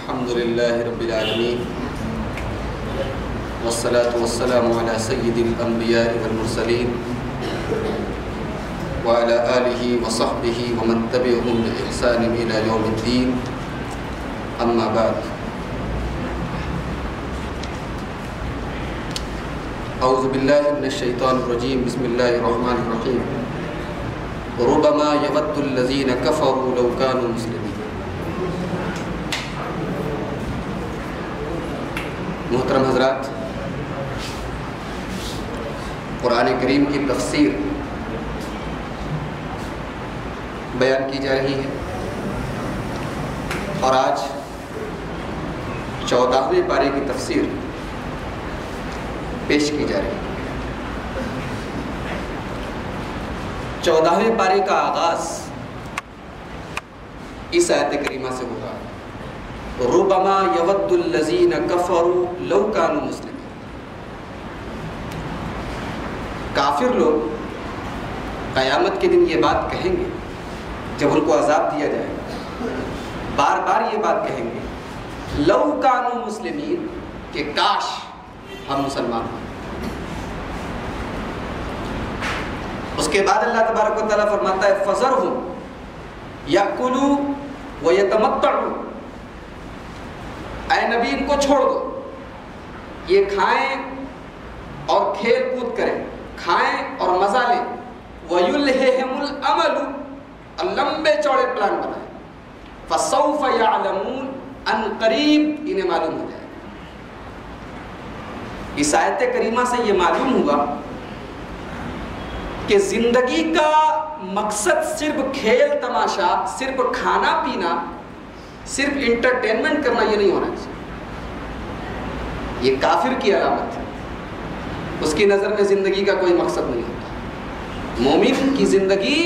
الحمد لله رب العالمين والصلاة والسلام على سيد الأنبياء والمرسلين وعلى آله وصحبه ومن تبعهم بإحسان إلى يوم الدين. أما بعد، أعوذ بالله من الشيطان الرجيم. بسم الله الرحمن الرحيم. ربما يود الذين كفروا لو كانوا مسلمين. محترم حضرات، قرآن کریم کی تفسیر بیان کی جا رہی ہے اور آج 14ویں پارے کی تفسیر پیش کی جا رہی ہے. 14ویں پارے کا آغاز اس آیت کریمہ سے ہوگا، ربما یود الذین کفروا لو کانوا مسلمین. کافر لوگ قیامت کے دن یہ بات کہیں گے جب ان کو عذاب دیا جائے گا، بار بار یہ بات کہیں گے، لو کانوا مسلمین، کہ کاش ہم مسلمان ہوں. اس کے بعد اللہ تبارک و تعالیٰ فرماتا ہے فَذَرْهُمْ يَأْكُلُوا وَيَتَمَتَّعُوا. اے نبی ان کو چھوڑ دو، یہ کھائیں اور کھیل کود کریں، کھائیں اور مزہ لیں. وَيُلْهِهِمُ الْأَمَلُ، اور لمبے چوڑے پلان بنائیں. فَسَوْفَ يَعْلَمُونَ، ان قریب انہیں معلوم ہو جائے. اس آیت کریمہ سے یہ معلوم ہوا کہ زندگی کا مقصد صرف کھیل تماشا، صرف کھانا پینا، صرف انٹرٹینمنٹ کرنا یہ نہیں ہونا چاہیے. یہ کافر کی علامت ہے. اس کی نظر میں زندگی کا کوئی مقصد نہیں ہوتا. مومن کی زندگی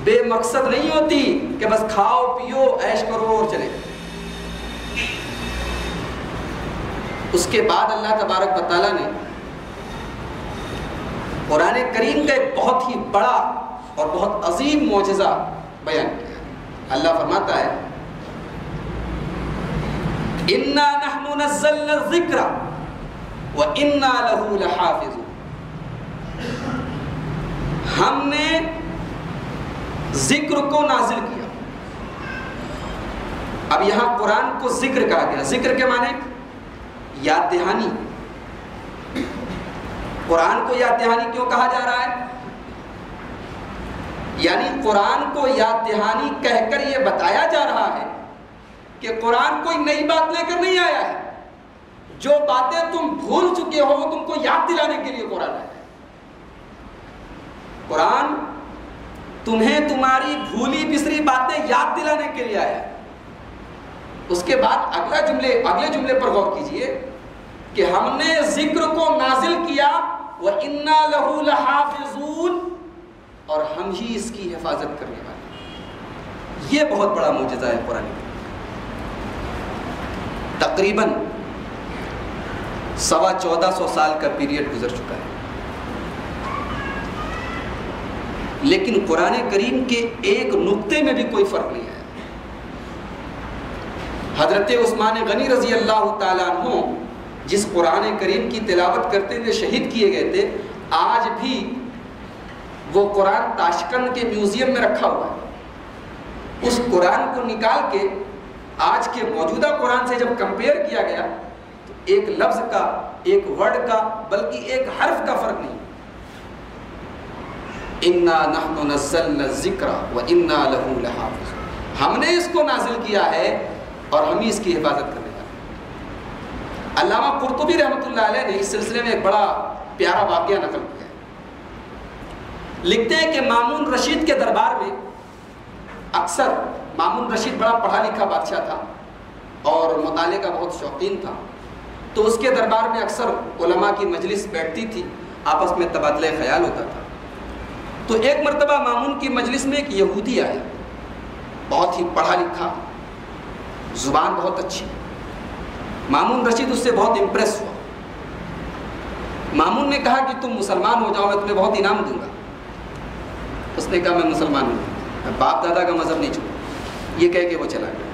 بے مقصد نہیں ہوتی کہ بس کھاؤ پیو عیش کرو اور چلے. اس کے بعد اللہ تبارک و تعالیٰ نے قرآن کریم کا ایک بہت ہی بڑا اور بہت عظیم معجزہ بیان کیا. اللہ فرماتا ہے اِنَّا نَحْنُ نَزَّلْنَا الذِّكْرَ وَإِنَّا لَهُ لَحَافِظُونَ. ہم نے ذکر کو نازل کیا. اب یہاں قرآن کو ذکر کہا گیا. ذکر کے معنی یاد دہانی. قرآن کو یاد دہانی کیوں کہا جا رہا ہے؟ یعنی قرآن کو یاد دہانی کہہ کر یہ بتایا جا رہا ہے کہ قرآن کوئی نئی بات لے کر نہیں آیا ہے. جو باتیں تم بھول چکے ہو وہ تم کو یاد دلانے کے لیے قرآن آیا ہے. قرآن تمہیں تمہاری بھولی بسری باتیں یاد دلانے کے لیے آیا ہے. اس کے بعد اگلے جملے پر غور کیجئے کہ ہم نے ذکر کو نازل کیا وَإِنَّا لَهُ لَحَافِظُونَ، اور ہم ہی اس کی حفاظت کرنے والے. یہ بہت بڑا معجزہ ہے قرآن کا. تقریباً 1450 سال کا پیریڈ گزر چکا ہے، لیکن قرآن کریم کے ایک نقطے میں بھی کوئی فرق نہیں ہے. حضرت عثمان غنی رضی اللہ تعالیٰ عنہ جس قرآن کریم کی تلاوت کرتے ہوئے شہید کیے گئے تھے، آج بھی وہ قرآن تاشقند کے میوزیم میں رکھا ہوا ہے. اس قرآن کو نکال کے آج کے موجودہ قرآن سے جب کمپیئر کیا گیا تو ایک لفظ کا، ایک ورڈ کا، بلکہ ایک حرف کا فرق نہیں. اِنَّا نَحْنُ نَزَّلْنَا الذِّكْرَ وَإِنَّا لَهُ لَحَافِظُونَ. ہم نے اس کو نازل کیا ہے اور ہم ہی اس کی حفاظت کرنے والے. علامہ قرطبی رحمۃ اللہ علیہ نے اس سلسلے میں ایک بڑا پیارا واقعہ نقل کیا. لکھتے ہیں کہ مامون رشید کے دربار میں اکثر، مامون رشید بڑا پڑھا لکھا بادشاہ تھا اور مطالعے کا بہت شوقین تھا، تو اس کے دربار میں اکثر علماء کی مجلس بیٹھتی تھی، آپس میں تبادلہ خیال ہوتا تھا. تو ایک مرتبہ مامون کی مجلس میں ایک یہودی آیا، بہت ہی پڑھا لکھا، زبان بہت اچھی. مامون رشید اس سے بہت امپریس ہوا. مامون نے کہا کہ تم مسلمان ہو جاؤ، میں تمہیں بہت انعام دوں گا. اس نے کہا میں مسلمان ہوں، میں باپ دادا کا مذہب نہیں چھوڑوں. یہ کہہ کے وہ چلا گیا.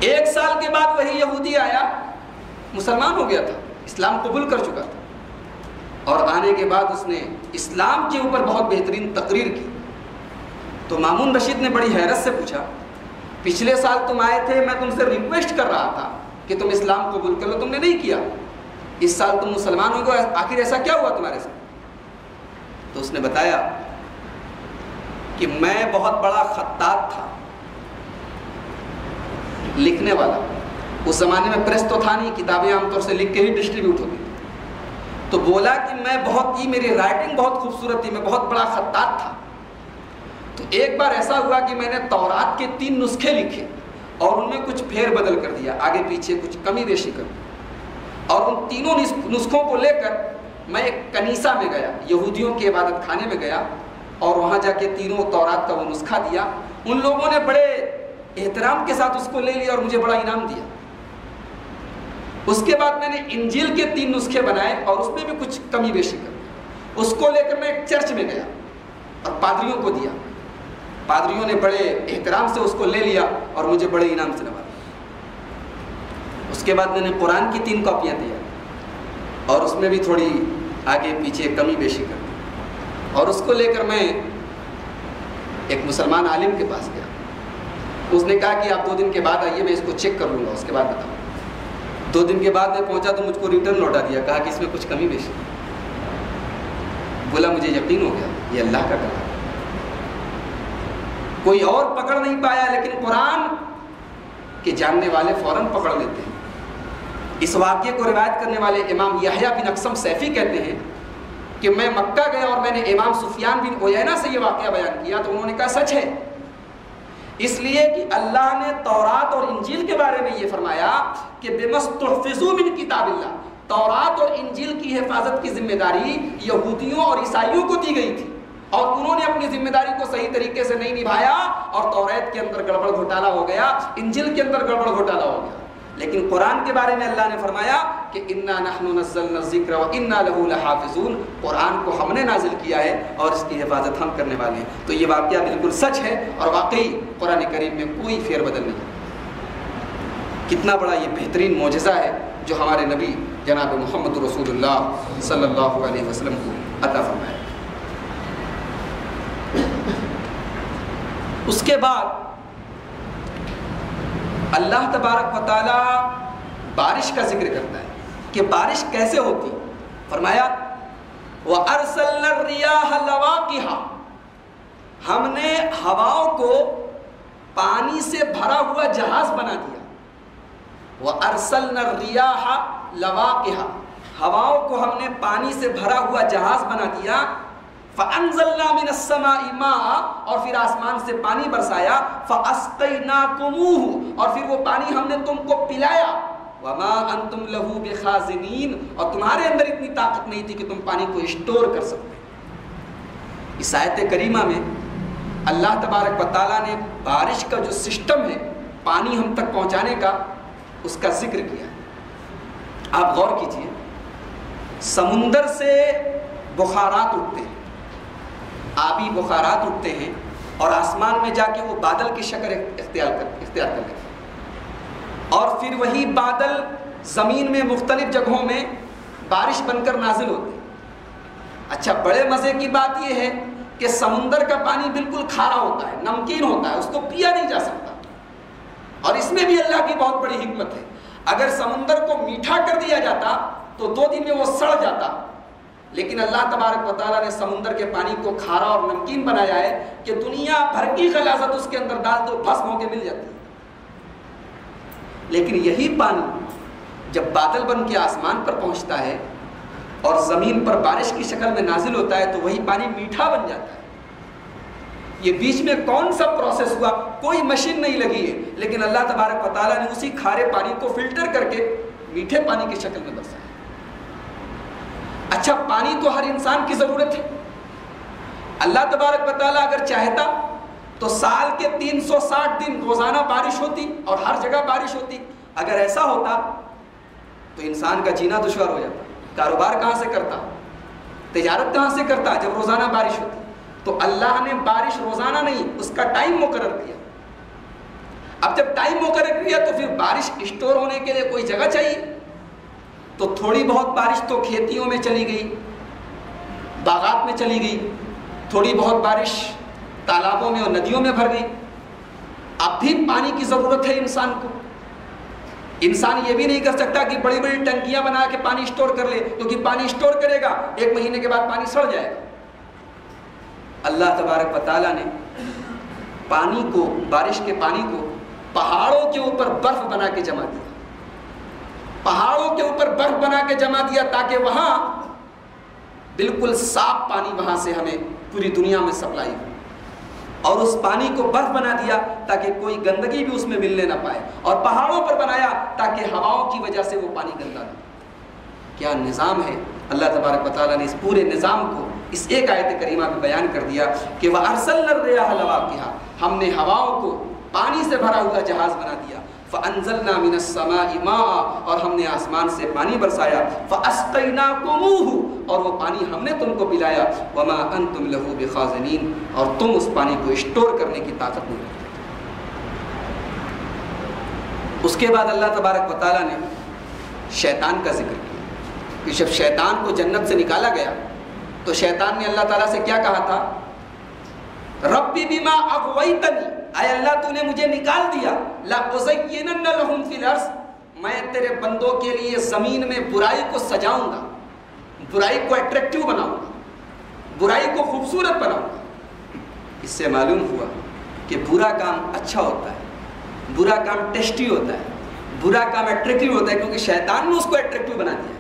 1 سال کے بعد وہی یہودی آیا، مسلمان ہو گیا تھا، اسلام قبول کر چکا تھا، اور آنے کے بعد اس نے اسلام کے اوپر بہت بہترین تقریر کی۔ تو مامون رشید نے بڑی حیرت سے پوچھا، پچھلے سال تم آئے تھے، میں تم سے ریکویسٹ کر رہا تھا کہ تم اسلام قبول کر لو، تم نے نہیں کیا، اس سال تم مسلمان ہو گئے، آخر ایسا کیا ہوا تمہارے ساتھ؟ تو اس نے بتایا کہ میں بہت بڑا خطاط تھا، لکھنے والا، اس زمانے میں پریس تو تھا نہیں، کتابیں عام طور سے لکھ کے ہی ڈسٹریبیوٹ ہوتی تھی، تو بولا کہ میں بہت ہی، میری رائٹنگ بہت خوبصورت تھی، میں بہت بڑا خطاط تھا۔ تو ایک بار ایسا ہوا کہ میں نے تورات کے 3 نسخے لکھے اور ان میں کچھ پھیر بدل کر دیا، آگے پیچھے کچھ کمی بیشی کر دی، اور ان تینوں نسخوں کو لے کر میں ایک کنیسہ میں گیا، یہودیوں کے عبادت خانے میں گیا، اور وہاں جا کے تینوں تورات کا وہ نسخہ دیا۔ ان لوگوں نے بڑے احترام کے ساتھ اس کو لے لیا اور مجھے بڑا انعام دیا۔ اس کے بعد میں نے انجیل کے 3 نسخے بنائے اور اس میں بھی کچھ کمی بیشی کر دی، اس کو لے کر میں ایک چرچ میں گیا اور پادریوں کو دیا، پادریوں نے بڑے احترام سے اس کو لے لیا اور مجھے بڑے انعام سے نوازا۔ اس کے بعد میں نے قرآن کی 3 کاپیاں دیا اور اس میں بھی تھوڑی آگے پیچھے کمی بیشی کر دی، اور اس کو لے کر میں ایک مسلمان عالم کے پاس گیا۔ اس نے کہا کہ آپ 2 دن کے بعد آئیے، میں اس کو چیک کر لوں گا، اس کے بعد بتاؤں۔ 2 دن کے بعد میں پہنچا تو مجھ کو ریٹرن لوٹا دیا، کہا کہ اس میں کچھ کمی بیشی۔ بولا مجھے یقین ہو گیا یہ اللہ کا کلام، کوئی اور پکڑ نہیں پایا، لیکن قرآن کے جاننے والے فوراً پکڑ لیتے ہیں۔ اس واقعے کو روایت کرنے والے امام یحییٰ بن اقسم سیفی کہتے ہیں کہ میں مکہ گیا اور میں نے امام سفیان بن عیینہ سے یہ واقعہ بیان کیا تو انہوں نے کہا سچ ہے، اس لیے کہ اللہ نے تورات اور انجیل کے بارے میں یہ فرمایا کہ بِمَسْتُحْفِظُوا مِنْ کتاب اللہ، تورات اور انجیل کی حفاظت کی ذمہ داری یہودیوں اور عیسائیوں کو دی گئی تھی، اور انہوں نے اپنی ذمہ داری کو صحیح طریقے سے نہیں نبھایا، اور توریت کے اندر گڑبڑ گھوٹالا ہو گیا، انجیل کے اندر گڑبڑ گھوٹالا ہو گیا۔ لیکن قرآن کے بارے میں اللہ نے فرمایا کہ اِنَّا نَحْنُ نَزَّلْنَا الذِّكْرَ وَإِنَّا لَهُ لَحَافِظُونَ، قرآن کو ہم نے نازل کیا ہے اور اس کی حفاظت ہم کرنے والے ہیں۔ تو یہ واقعہ بالکل سچ ہے اور واقعی قرآن کریم میں کوئی فیر بدل نہیں ہے۔ کتنا بڑا یہ بہترین معجزہ ہے جو ہمارے نبی جناب محمد رسول اللہ صلی اللہ علیہ وسلم کو عطا فرمایا۔ اس کے بعد اللہ تبارک و تعالی بارش کا ذکر کرتا ہے کہ بارش کیسے ہوتی۔ فرمایا وَأَرْسَلْنَا الرِّيَاحَ لَوَاقِحَ، ہم نے ہواؤں کو پانی سے بھرا ہوا جہاز بنا دیا۔ وَأَرْسَلْنَا الرِّيَاحَ لَوَاقِحَ، ہواؤں کو ہم نے پانی سے بھرا ہوا جہاز بنا دیا۔ فَأَنزَلْنَا مِنَ السَّمَاءِ مَاءً، اور پھر آسمان سے پانی برسایا۔ فَأَسْقَيْنَاكُمُوهُ، اور پھر وہ پانی ہم نے تم کو پلایا۔ وَمَا أَنْتُمْ لَهُ بِخَازِنِينَ، اور تمہارے اندر اتنی طاقت نہیں تھی کہ تم پانی کو اسٹور کر سکتے۔ اس آیت کریمہ میں اللہ تبارک و تعالیٰ نے بارش کا جو سسٹم ہے پانی ہم تک پہنچانے کا، اس کا ذکر کیا۔ آپ غور کیجئے، سمندر سے بخارات اٹھتے ہیں، آبی بخارات اٹھتے ہیں اور آسمان میں جا کے وہ بادل کی شکل اختیار کر لیتے ہیں، اور پھر وہی بادل زمین میں مختلف جگہوں میں بارش بن کر نازل ہوتے ہیں۔ اچھا، بڑے مزے کی بات یہ ہے کہ سمندر کا پانی بالکل کھارا ہوتا ہے، نمکین ہوتا ہے، اس کو پیا نہیں جا سکتا، اور اس میں بھی اللہ کی بہت بڑی حکمت ہے۔ اگر سمندر کو میٹھا کر دیا جاتا تو 2 دن میں وہ سڑ جاتا، لیکن اللہ تبارک و تعالیٰ نے سمندر کے پانی کو کھارا اور نمکین بنایا ہے کہ دنیا بھر کی غلاظت اس کے اندر ڈال دو، بھسم ہو کے مل جاتی ہے۔ لیکن یہی پانی جب بادل بن کے آسمان پر پہنچتا ہے اور زمین پر بارش کی شکل میں نازل ہوتا ہے تو وہی پانی میٹھا بن جاتا ہے۔ یہ بیچ میں کون سا پروسیس ہوا؟ کوئی مشین نہیں لگی ہے، لیکن اللہ تبارک و تعالیٰ نے اسی کھارے پانی کو فلٹر کر کے میٹھے پانی کی شکل میں برسایا۔ اچھا، پانی تو ہر انسان کی ضرورت ہے۔ اللہ تبارک و تعالیٰ اگر چاہتا تو سال کے 360 دن روزانہ بارش ہوتی اور ہر جگہ بارش ہوتی۔ اگر ایسا ہوتا تو انسان کا جینا دشوار ہو جاتا، کاروبار کہاں سے کرتا، تجارت کہاں سے کرتا جب روزانہ بارش ہوتی۔ تو اللہ نے بارش روزانہ نہیں، اس کا ٹائم مقرر کیا۔ اب جب ٹائم مقرر کیا تو پھر بارش اسٹور ہونے کے لیے کوئی جگہ چاہیے، تو تھوڑی بہت بارش تو کھیتیوں میں چلی گئی، باغات میں چلی گئی، تھوڑی بہت بارش تالابوں میں اور ندیوں میں بھر گئی۔ اب بھی پانی کی ضرورت ہے انسان کو۔ انسان یہ بھی نہیں کر سکتا کہ بڑی بڑی ٹنکیاں بنا کے پانی اسٹور کر لے، کیونکہ پانی اسٹور کرے گا 1 مہینے کے بعد پانی سڑ جائے گا۔ اللہ تبارک و تعالیٰ نے پانی کو، بارش کے پانی کو پہاڑوں کے اوپر برف بنا کے جما دیا، پہاڑوں کے اوپر برف بنا کے جما دیا تاکہ وہاں بالکل صاف پانی وہاں سے ہمیں پوری دنیا میں سپلائی ہو، اور اس پانی کو برف بنا دیا تاکہ کوئی گندگی بھی اس میں ملنے نہ پائے، اور پہاڑوں پر بنایا تاکہ ہواؤں کی وجہ سے وہ پانی گندا نہ۔ کیا نظام ہے! اللہ تبارک و تعالیٰ نے اس پورے نظام کو اس ایک آیت کریمہ میں بیان کر دیا کہ وَأَرْسَلْنَا الرِّيَاحَ لَوَاقِحَ، ہم نے ہواؤں کو پانی سے بھرا ہوا جہاز بنا دیا، فَأَنزَلْنَا مِنَ السَّمَاءِ مَاءً، اور ہم نے آسمان سے پانی برسایا، فَأَسْقَيْنَاكُمُوهُ، اور وہ پانی ہم نے تم کو پلایا، وَمَا أَنْتُمْ لَهُ بِخَازِنِينَ، اور تم اس پانی کو اسٹور کرنے کی طاقت نہیں رکھتے۔ اس کے بعد اللہ تبارک و تعالیٰ نے شیطان کا ذکر کیا کہ جب شیطان کو جنت سے نکالا گیا تو شیطان نے اللہ تعالیٰ سے کیا کہا تھا؟ ربی بما اغویتنی، اے اللہ تو نے مجھے نکال دیا، لَأُزَيِّنَنَّ لَهُمْ فِي الْأَرْضِ، میں تیرے بندوں کے لیے زمین میں برائی کو سجاؤں گا، برائی کو اٹریکٹیو بناؤں گا، برائی کو خوبصورت بناؤں گا۔ اس سے معلوم ہوا کہ برا کام اچھا ہوتا ہے، برا کام ٹیسٹی ہوتا ہے، برا کام اٹریکٹیو ہوتا ہے، کیونکہ شیطان نے اس کو اٹریکٹیو بنا دیا۔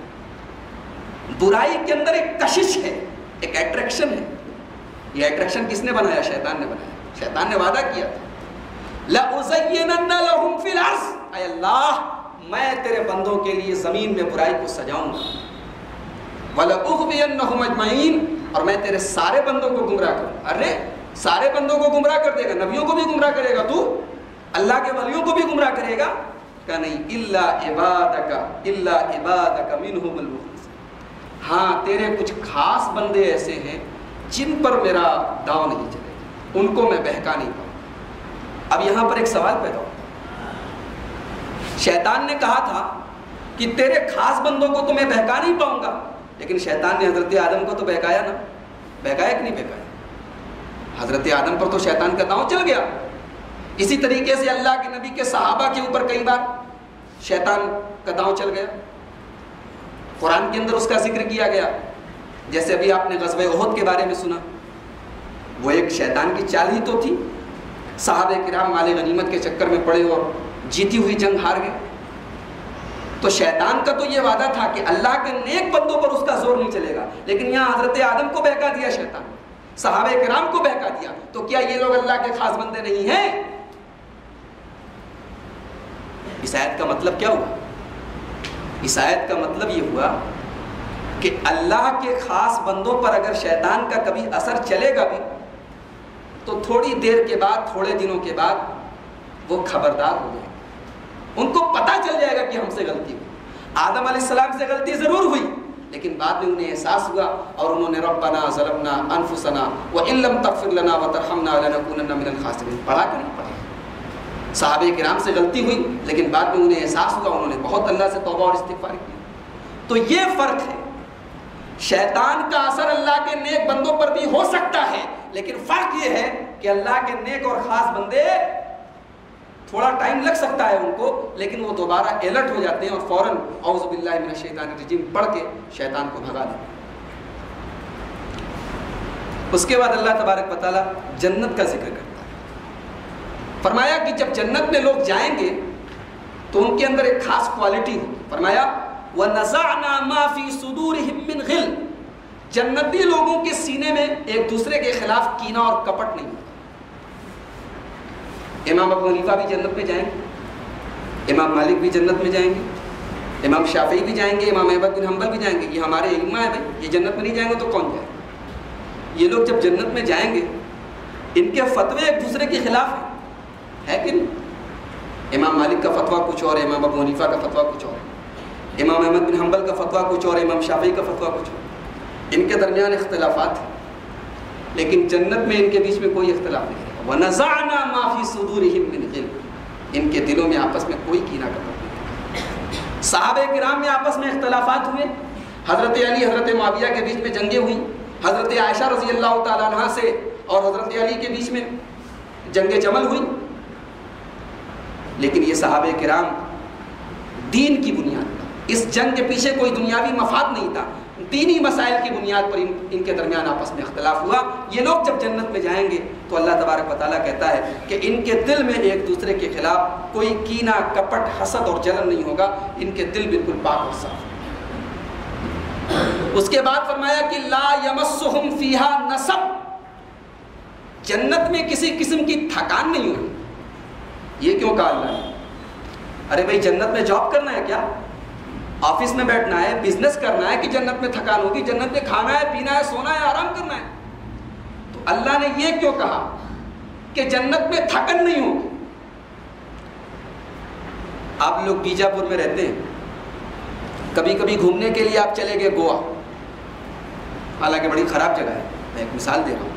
برائی کے اندر ایک کشش ہے، ایک اٹریکشن ہے۔ یہ اٹریکشن کس نے بنایا؟ شیطان نے بنایا۔ شیطان نے وعدہ کیا تھا لَأُزَيِّنَنَّ لَهُمْ فِي الْأَرْضِ، اے اللہ میں تیرے بندوں کے لیے زمین میں برائی کو سجاؤں گا، وَلَأُغْوِيَنَّهُمْ أَجْمَعِينَ، اور میں تیرے سارے بندوں کو گمراہ کروں۔ ارے سارے بندوں کو گمراہ کر دے گا، نبیوں کو بھی گمراہ کرے گا، تو اللہ کے ولیوں کو بھی گمراہ کرے گا؟ کہ نہیں، إِلَّا عِبَادَكَ مِنْهُمُ الْمُخْلَصِينَ، ہاں تیرے کچھ خاص بندے ایسے ہیں جن پر میرا داؤ نہیں چلے گا، ان کو میں بہکا نہیں پاؤں۔ اب یہاں پر ایک سوال پیدا ہوتا ہے، شیطان نے کہا تھا کہ تیرے خاص بندوں کو تو میں بہکا نہیں پاؤں گا، لیکن شیطان نے حضرت آدم کو تو بہکایا نا، بہکایا کہ نہیں بہکایا؟ حضرت آدم پر تو شیطان کا داؤ چل گیا۔ اسی طریقے سے اللہ کے نبی کے صحابہ کے اوپر کئی بار شیطان کا داؤ چل گیا، قرآن کے اندر اس کا ذکر کیا گیا۔ جیسے ابھی آپ نے غزوہ احد کے بارے میں سنا، وہ ایک شیطان کی چال ہی تو تھی۔ صحابہ کرام مال غنیمت کے چکر میں پڑے اور جیتی ہوئی جنگ ہار گئے۔ تو شیطان کا تو یہ وعدہ تھا کہ اللہ کے نیک بندوں پر اس کا زور نہیں چلے گا، لیکن یہاں حضرت آدم کو بہکا دیا شیطان، صحابہ کرام کو بہکا دیا، تو کیا یہ لوگ اللہ کے خاص بندے نہیں ہیں؟ اس آیت کا مطلب کیا ہوا؟ اس آیت کا مطلب یہ ہوا کہ اللہ کے خاص بندوں پر اگر شیطان کا کبھی اثر چلے گا بھی تو تھوڑی دیر کے بعد، تھوڑے دنوں کے بعد وہ خبردار ہو گئے، ان کو پتہ چل جائے گا کہ ہم سے غلطی ہوئی۔ آدم علیہ السلام سے غلطی ضرور ہوئی، لیکن بعد میں انہیں احساس ہوا اور انہوں نے ربنا ظلمنا انفسنا وان لم تغفر لنا وترحمنا لنکونن من الخاسرین پڑھا کہ نہیں پڑھا؟ صحابہ کرام سے غلطی ہوئی، لیکن بعد میں انہیں احساس ہوا، انہوں نے بہت اللہ سے توبہ اور استغفار کی۔ تو یہ فرق ہے، شیطان کا اثر اللہ کے نیک بندوں پر بھی ہو سکتا ہے، لیکن فرق یہ ہے کہ اللہ کے نیک اور خاص بندے تھوڑا ٹائم لگ سکتا ہے ان کو، لیکن وہ دوبارہ الرٹ ہو جاتے ہیں اور فوراً اعوذ باللہ من الشیطان الرجیم پڑھ کے شیطان کو بھگا دیتے ہیں۔ اس کے بعد اللہ تبارک و تعالیٰ جنت کا ذکر کرتا ہے۔ فرمایا کہ جب جنت میں لوگ جائیں گے تو ان کے اندر ایک خاص کوالٹی ہوگی۔ فرمایا وَنَزَعْنَا مَا فِي صُدُورِهِم مِّن غِلٍّ، جنتی لوگوں کے سینے میں ایک دوسرے کے خلاف کینہ اور کپٹ نہیں ہوگا۔ امام ابو حنیفہ بھی جنت میں جائیں گے، امام مالک بھی جنت میں جائیں گے، امام شافعی بھی جائیں گے، امام احمد بن حنبل بھی جائیں گے۔ یہ ہمارے ائمہ ہیں بھائی، یہ جنت میں نہیں جائیں گے تو کون جائے گا؟ یہ لوگ جب جنت میں جائیں گے ان کے فتوے ایک دوسرے کے خلاف ہیں، ہے کہ نہیں؟ امام مالک کا فتویٰ کچھ اور ہے، امام ابو حنیفہ کا فتویٰ کچھ اور ہے، امام احمد بن حنبل کا فتویٰ کچھ اور ہے، امام شافعی کا فتویٰ کچھ اور، ان کے درمیان اختلافات ہیں، لیکن جنت میں ان کے بیچ میں کوئی اختلاف نہیں ہے۔ وَنَزَعْنَا مَا فِي صُدُورِهِم مِّن غِلٍّ، ان کے دلوں میں آپس میں کوئی کینہ کپٹ نہیں. صحابہ کرام میں آپس میں اختلافات ہوئے. حضرت علی حضرت معاویہ کے بیچ میں جنگیں ہوئیں. حضرت عائشہ رضی اللہ تعالیٰ عنہ سے اور حضرت علی کے بیچ میں جنگ جمل ہوئی. لیکن یہ صحابہ کرام دین کی بنیاد پر, اس جنگ کے پیچھے کوئی دنیاوی مفاد نہیں تھا, دینی مسائل کی بنیاد پر ان کے درمیان آپس میں اختلاف ہوا. یہ لوگ جب جنت میں جائیں گے تو اللہ تبارک و تعالیٰ کہتا ہے کہ ان کے دل میں ایک دوسرے کے خلاف کوئی کینہ, کپٹ, حسد اور جلن نہیں ہوگا. ان کے دل بالکل پاک اور صاف. اس کے بعد فرمایا کہ لا یمسہم فیہا نصب, جنت میں کسی قسم کی تھکان نہیں ہوگی. یہ کیوں کہا اللہ نے؟ ارے بھائی جنت میں جاب کرنا ہے کیا؟ آفس میں بیٹھنا ہے, بزنس کرنا ہے کہ جنت میں تھکان ہوگی؟ جنت میں کھانا ہے, پینا ہے, سونا ہے, آرام کرنا ہے. تو اللہ نے یہ کیوں کہا کہ جنت میں تھکن نہیں ہوگی؟ آپ لوگ بیجاپور میں رہتے ہیں, کبھی کبھی گھومنے کے لیے آپ چلے گئے گوا, حالانکہ بڑی خراب جگہ ہے, میں ایک مثال دے رہا ہوں.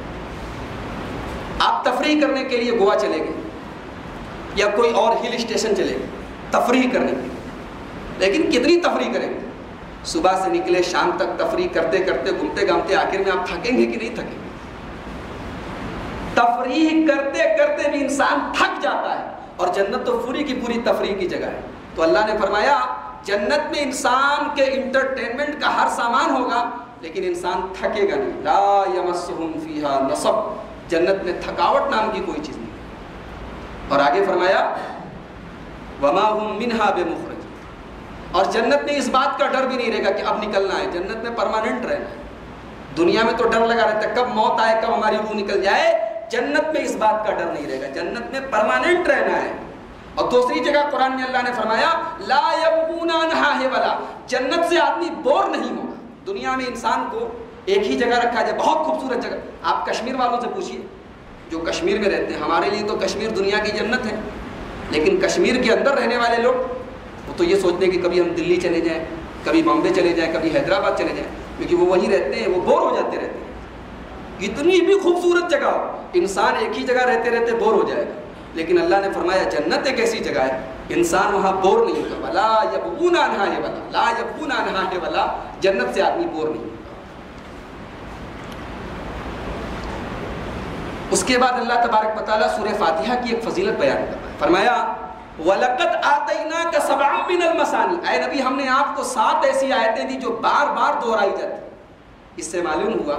آپ تفریح کرنے کے لیے گوا چلے گئے یا کوئی اور ہل اسٹیشن چلے گئے تفریح کرنے کے لیے, لیکن کتنی تفریح کریں گے؟ صبح سے نکلے شام تک تفریح کرتے کرتے گھومتے گھامتے آخر میں آپ تھکیں گے کہ نہیں تھکیں گے؟ تفریح کرتے کرتے بھی انسان تھک جاتا ہے, اور جنت تو پوری کی پوری تفریح کی جگہ ہے. تو اللہ نے فرمایا جنت میں انسان کے انٹرٹینمنٹ کا ہر سامان ہوگا, لیکن انسان تھکے گا نہیں. لا یمسہم فیہا نصب, جنت میں تھکاوٹ نام کی کوئی چیز نہیں. اور آگے فرمایا وما ہم منہا بمخرج, اور جنت میں اس بات کا ڈر بھی نہیں رہے گا کہ اب نکلنا ہے. جنت میں پرماننٹ رہنا ہے. دنیا میں تو ڈر لگا رہتا ہے کب موت آئے, کب ہماری روح نکل جائے. جنت میں اس بات کا ڈر نہیں رہے گا, جنت میں پرماننٹ رہنا ہے. اور دوسری جگہ قرآن میں اللہ نے فرمایا لا یبغون عنہا حولا, جنت سے آدمی بور نہیں ہوگا. دنیا میں انسان کو ایک ہی جگہ رکھا جائے, بہت خوبصورت جگہ. آپ کشمیر والوں سے پوچھیے جو کشمیر میں رہتے ہیں, ہمارے لیے تو کشمیر دنیا کی جنت ہے, لیکن کشمیر کے اندر رہنے والے لوگ وہ تو یہ سوچتے ہیں کہ کبھی ہم دلی چلے جائیں, کبھی بامبے چلے جائیں, کبھی حیدرآباد چلے جائیں, کیونکہ وہ وہیں رہتے ہیں, وہ بور ہو جاتے رہتے ہیں. کتنی بھی خوبصورت جگہ ہو, انسان ایک ہی جگہ رہتے رہتے بور ہو جائے گا. لیکن اللہ نے فرمایا جنت ایک ایسی جگہ ہے انسان وہاں بور نہیں ہوگا. ولا یبغون عنہا حولا, لا یبغون عنہا حولا, جنت سے آدمی بور نہیں ہوگا. اس کے بعد اللہ تبارک و تعالیٰ سورہ فاتحہ کی ایک فضیلت بیان کرتا ہے. فرمایا وَلَقَدْ آتَيْنَاكَ سَبْعًا مِّنَ الْمَثَانِي, اے نبی ہم نے آپ کو 7 ایسی آیتیں دی جو بار بار دہرائی جاتی. اس سے معلوم ہوا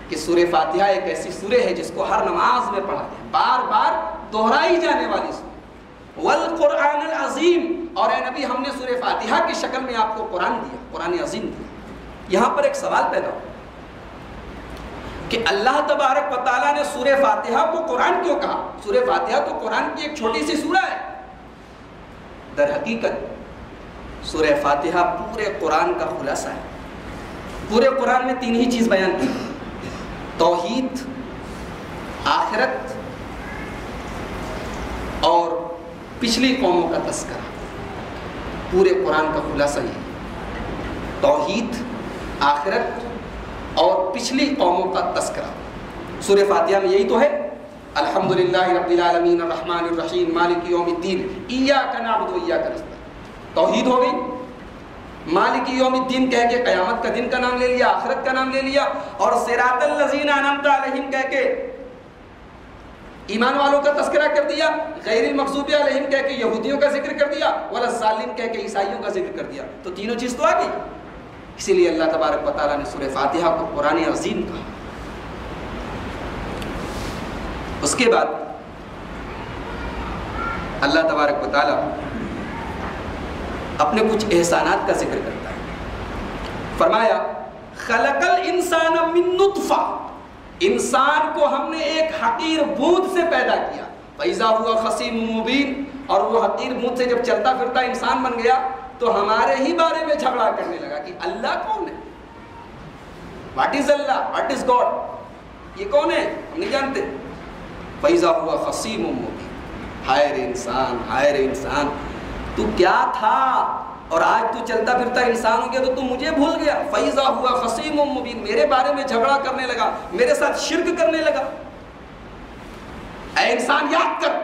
کہ سورہ فاتحہ ایک ایسی سورہ ہے جس کو ہر نماز میں پڑھا جائے, بار بار دہرائی جانے والی سورہ. وَالْقُرْآنَ الْعَظِيمِ, اور اے نبی ہم نے سورہ فاتحہ کی شکل میں آپ کو قرآن دیا, قرآن عظیم دیا. یہاں پر ایک سوال پیدا ہو کہ اللہ تبارک و تعالیٰ نے سورہ فاتحہ کو قرآن کیوں کہا؟ سورہ فاتحہ تو قرآن کی ایک چھوٹی سی سورہ ہے. در حقیقت سورہ فاتحہ پورے قرآن کا خلاصہ ہے. پورے قرآن میں 3 ہی چیز بیان کی, توحید, آخرت اور پچھلی قوموں کا تذکرہ. پورے قرآن کا خلاصہ یہ, توحید, آخرت اور پچھلی قوموں کا تذکرہ. سورہ فاتحہ میں یہی تو ہے, الحمدللہ رب العالمین الرحمن الرحیم مالک یوم الدین ایاک نعبد و ایاک نستعین. توحید ہو گئی, مالک یوم الدین کہہ کے قیامت کا دن کا نام لے لیا, آخرت کا نام لے لیا, اور صراط الذین انعمت علیہم کہہ کے ایمان والوں کا تذکرہ کر دیا, غیر المغضوب علیہم کہہ کے یہودیوں کا ذکر کر دیا, ولا الضالین کہہ کے عیسائیوں کا ذکر کر دیا. تو تینوں چیز تو آ گئی. اسی لیے اللہ تبارک و تعالیٰ نے سورہ فاتحہ کو قرآن عظیم کہا. اس کے بعد اللہ تبارک و تعالیٰ اپنے کچھ احسانات کا ذکر کرتا ہے. فرمایا خلق الانسان من نطفہ, انسان کو ہم نے ایک حقیر بوند سے پیدا کیا. فَإِذَا هُوَ خَصِيمٌ مُّبِينٌ, اور وہ حقیر بوند سے جب چلتا پھرتا انسان بن گیا تو ہمارے ہی بارے میں جھگڑا کرنے لگا کہ اللہ کون ہے, what is Allah, what is God, یہ کون ہے ہم نہیں جانتے. فَإِذَا هُوَ خَصِيمٌ مُّبِينٌ, ہائے رے انسان, ہائے رے انسان, تو کیا تھا اور آج تو چلتا پھرتا انسان ہو گیا تو مجھے بھول گیا. فَإِذَا هُوَ خَصِيمٌ مُّبِينٌ, میرے بارے میں جھگڑا کرنے لگا, میرے ساتھ شرک کرنے لگا. اے انسان یاد کر,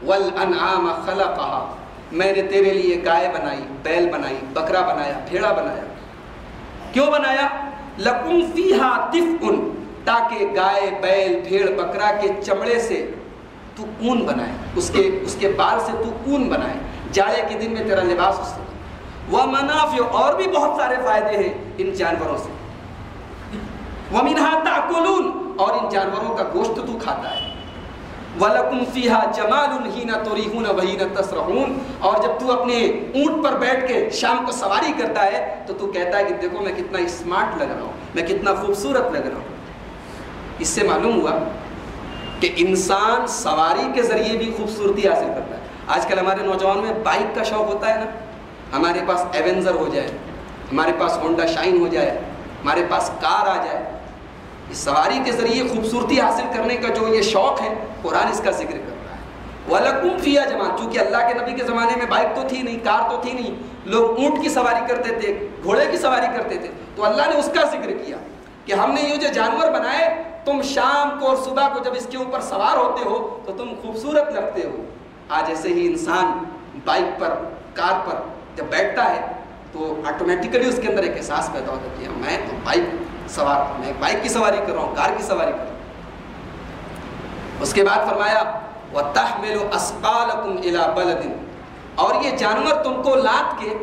والانعام خلقها، میں نے تیرے لیے گائے بنائی، بیل بنائی، بکرا بنایا، بھیڑا بنایا۔ کیوں بنایا؟ لکم فیہا دفء، تاکہ گائے، بیل، بھیڑ، بکرا کے چمڑے سے تو اون بنائے، اس کے بال سے تو اون بنائے، جاڑے کے دن میں تیرا لباس اس سے۔ ومنافع، اور بھی بہت سارے فائدے ہیں ان جانوروں سے۔ ومنہا تاکلون، اور ان جانوروں کا گوشت تو کھاتا ہے۔ وَلَكُمْ فِيهَا جَمَالٌ حِينَ تُرِيحُونَ وَحِينَ تَسْرَحُونَ، اور جب تو اپنے اونٹ پر بیٹھ کے شام کو سواری کرتا ہے تو تو کہتا ہے کہ دیکھو میں کتنا اسمارٹ لگ رہا ہوں، میں کتنا خوبصورت لگ رہا ہوں۔ اس سے معلوم ہوا کہ انسان سواری کے ذریعے بھی خوبصورتی حاصل کرتا ہے۔ آج کل ہمارے نوجوان میں بائک کا شوق ہوتا ہے نا، ہمارے پاس ایونزر ہو جائے، ہمارے پاس ہونڈا شائن ہو جائے، ہمارے پاس کار آ جائے۔ اس سواری کے ذریعے خوبصورتی حاصل کرنے کا جو یہ شوق ہے، قرآن اس کا ذکر کر رہا ہے۔ وَلَكُمْ فِيهَا جَمَالٌ، چونکہ اللہ کے نبی کے زمانے میں بائک تو تھی نہیں، کار تو تھی نہیں، لوگ اونٹ کی سواری کرتے تھے، گھوڑے کی سواری کرتے تھے، تو اللہ نے اس کا ذکر کیا کہ ہم نے یہ جو جانور بنائے، تم شام کو اور صبح کو جب اس کے اوپر سوار ہوتے ہو تو تم خوبصورت لگتے ہو۔ آج ایسے ہی انسان بائک پر، کار پر جب بیٹھتا ہے تو آٹومیٹیکلی اس کے اندر ایک احساس پیدا ہوتا ہے کہ میں تو بائک سوار، میں بائک کی سواری کر رہا ہوں، کار کی سواری کر رہا ہوں۔ اس کے بعد فرمایا وَتَحْمِلُ أَثْقَالَكُمْ إِلَىٰ بَلَدٍ، اور یہ جانور تم کو لاد کے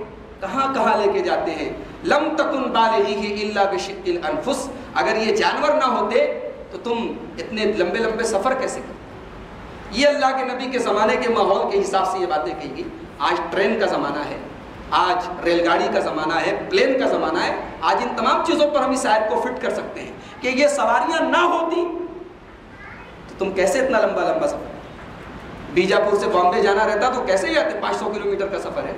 کہاں کہاں لے کے جاتے ہیں۔ لَمْ تَكُنْ بَالِغِيهِ إِلَّا بِشِقِّ الْأَنفُسِ، اگر یہ جانور نہ ہوتے تو تم اتنے لمبے لمبے سفر کیسے کرتے؟ یہ اللہ کے نبی کے زمانے کے ماحول کے حساب سے یہ باتیں کہی گئی۔ آج ٹرین کا زمانہ ہے، آج ریل گاڑی کا زمانہ ہے، پلین کا زمانہ ہے، آج ان تمام چیزوں پر ہم اس آیت کو فٹ کر سکتے ہیں کہ یہ سواریاں نہ ہوتی تو تم کیسے اتنا لمبا لمبا سفر؟ بیجاپور سے بامبے جانا رہتا تو کیسے ہی آتے؟ 500 کلومیٹر کا سفر ہے۔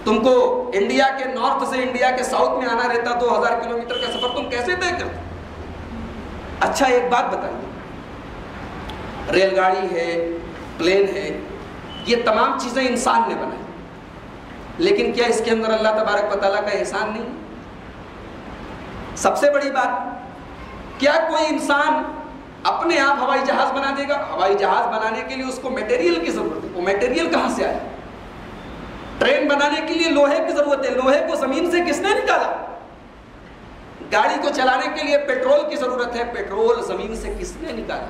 تم کو انڈیا کے نارتھ سے انڈیا کے ساؤتھ میں آنا رہتا 2000 کلومیٹر کا سفر تم کیسے طے کرتے؟ اچھا ایک بات بتائیے، ریل گاڑی ہے، پلین ہے، یہ تمام چیزیں انسان نے بنائی، لیکن کیا اس کے اندر اللہ تبارک و تعالیٰ کا احسان نہیں؟ سب سے بڑی بات، کیا کوئی انسان اپنے آپ ہوائی جہاز بنا دے گا؟ ہوائی جہاز بنانے کے لیے اس کو میٹیریل کی ضرورت ہے، وہ میٹیریل کہاں سے آئے؟ ٹرین بنانے کے لیے لوہے کی ضرورت ہے، لوہے کو زمین سے کس نے نکالا؟ گاڑی کو چلانے کے لیے پیٹرول کی ضرورت ہے، پیٹرول زمین سے کس نے نکالا؟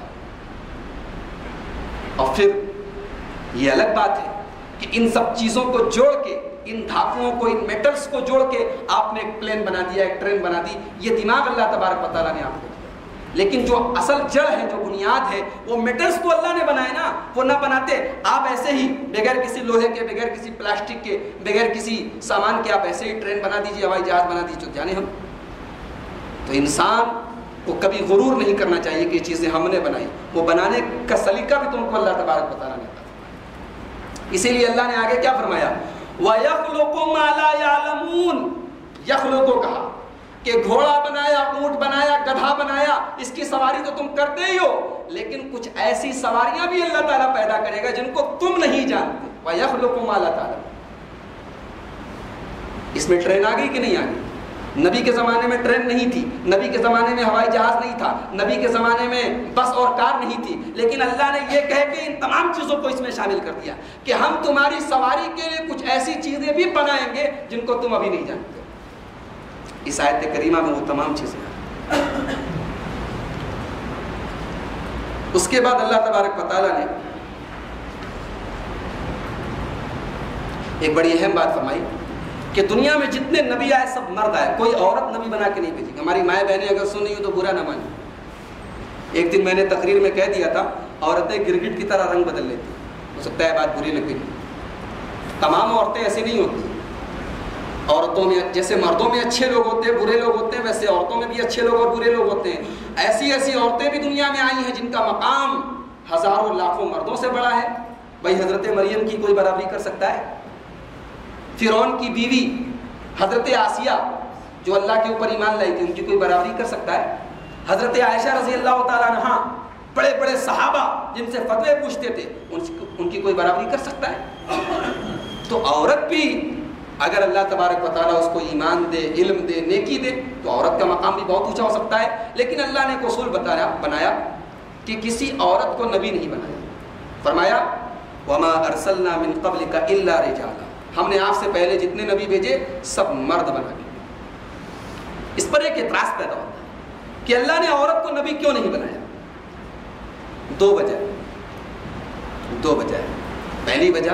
اور پھر یہ الگ بات ہے کہ ان سب چیزوں کو جوڑ کے، ان دھاتوں کو، ان میٹلز کو جوڑ کے آپ نے ایک پلین بنا دیا، ایک ٹرین بنا دی، یہ دماغ اللہ تبارک و تعالیٰ نے آپ کو دیا۔ لیکن جو اصل جڑ ہے، جو بنیاد ہے، وہ میٹلز تو اللہ نے بنائے نا، وہ نہ بناتے آپ ایسے ہی بغیر کسی لوہے کے، بغیر کسی پلاسٹک کے، بغیر کسی سامان کے آپ ایسے ہی ٹرین بنا دیجیے، ہوائی جہاز بنا دیجیے، تو جانے ہم۔ تو انسان کو کبھی غرور نہیں کرنا چاہیے کہ یہ چیزیں ہم نے بنائی، وہ بنانے کا سلیقہ بھی تم کو اللہ تبارک و تعالیٰ نے بتایا۔ اسی لیے اللہ نے آگے کیا فرمایا؟ وَيَخْلُقُ مَا لَا يَعْلَمُونَ، یخلقو کہا کہ گھوڑا بنایا، اونٹ بنایا، گدھا بنایا، اس کی سواری تو تم کرتے ہی ہو، لیکن کچھ ایسی سواریاں بھی اللہ تعالیٰ پیدا کرے گا جن کو تم نہیں جانتے۔ وَيَخْلُقُ مَا لَا تَعْلَمُونَ، اس میں ٹرین آ گئی کہ نہیں آ گئی؟ نبی کے زمانے میں ٹرین نہیں تھی، نبی کے زمانے میں ہوائی جہاز نہیں تھا، نبی کے زمانے میں بس اور کار نہیں تھی، لیکن اللہ نے یہ کہہ کے ان تمام چیزوں کو اس میں شامل کر دیا کہ ہم تمہاری سواری کے لیے کچھ ایسی چیزیں بھی بنائیں گے جن کو تم ابھی نہیں جانتے۔ اس آیت کریمہ میں وہ تمام چیزیں ہیں۔ اس کے بعد اللہ تبارک و تعالیٰ نے ایک بڑی اہم بات فرمائی کہ دنیا میں جتنے نبی آئے سب مرد آئے، کوئی عورت نبی بنا کے نہیں بھیجی۔ ہماری مائیں بہنیں اگر سن رہی ہو تو برا نہ مانی۔ ایک دن میں نے تقریر میں کہہ دیا تھا، عورتیں گرگٹ کی طرح رنگ بدل لیتی، ہو سکتا ہے بات بری لگے، تمام عورتیں ایسی نہیں ہوتی۔ عورتوں میں جیسے مردوں میں اچھے لوگ ہوتے ہیں، برے لوگ ہوتے ہیں، ویسے عورتوں میں بھی اچھے لوگ اور برے لوگ ہوتے ہیں۔ ایسی ایسی عورتیں بھی دنیا میں آئی ہیں جن کا مقام ہزاروں لاکھوں مردوں سے بڑا ہے۔ بھائی حضرت مریم کی کوئی برابری کر سکتا ہے؟ فرعون کی بیوی حضرت آسیہ جو اللہ کے اوپر ایمان لائی تھی، ان کی کوئی برابری کر سکتا ہے؟ حضرت عائشہ رضی اللہ تعالیٰ عنہا، بڑے بڑے صحابہ جن سے فتوے پوچھتے تھے، ان کی کوئی برابری کر سکتا ہے؟ تو عورت بھی اگر اللہ تبارک و تعالیٰ اس کو ایمان دے، علم دے، نیکی دے، تو عورت کا مقام بھی بہت اونچا ہو سکتا ہے۔ لیکن اللہ نے ایک اصول بنایا کہ کسی عورت کو نبی نہیں بنایا، فرمایا وَمَا أَرْسَلْنَا مِن قَبْلِكَ إِلَّا رِجَالًا، ہم نے آپ سے پہلے جتنے نبی بھیجے سب مرد بنا کے۔ اس پر ایک اعتراض پیدا ہوتا ہے کہ اللہ نے عورت کو نبی کیوں نہیں بنایا؟ دو وجہ ہے۔ پہلی وجہ،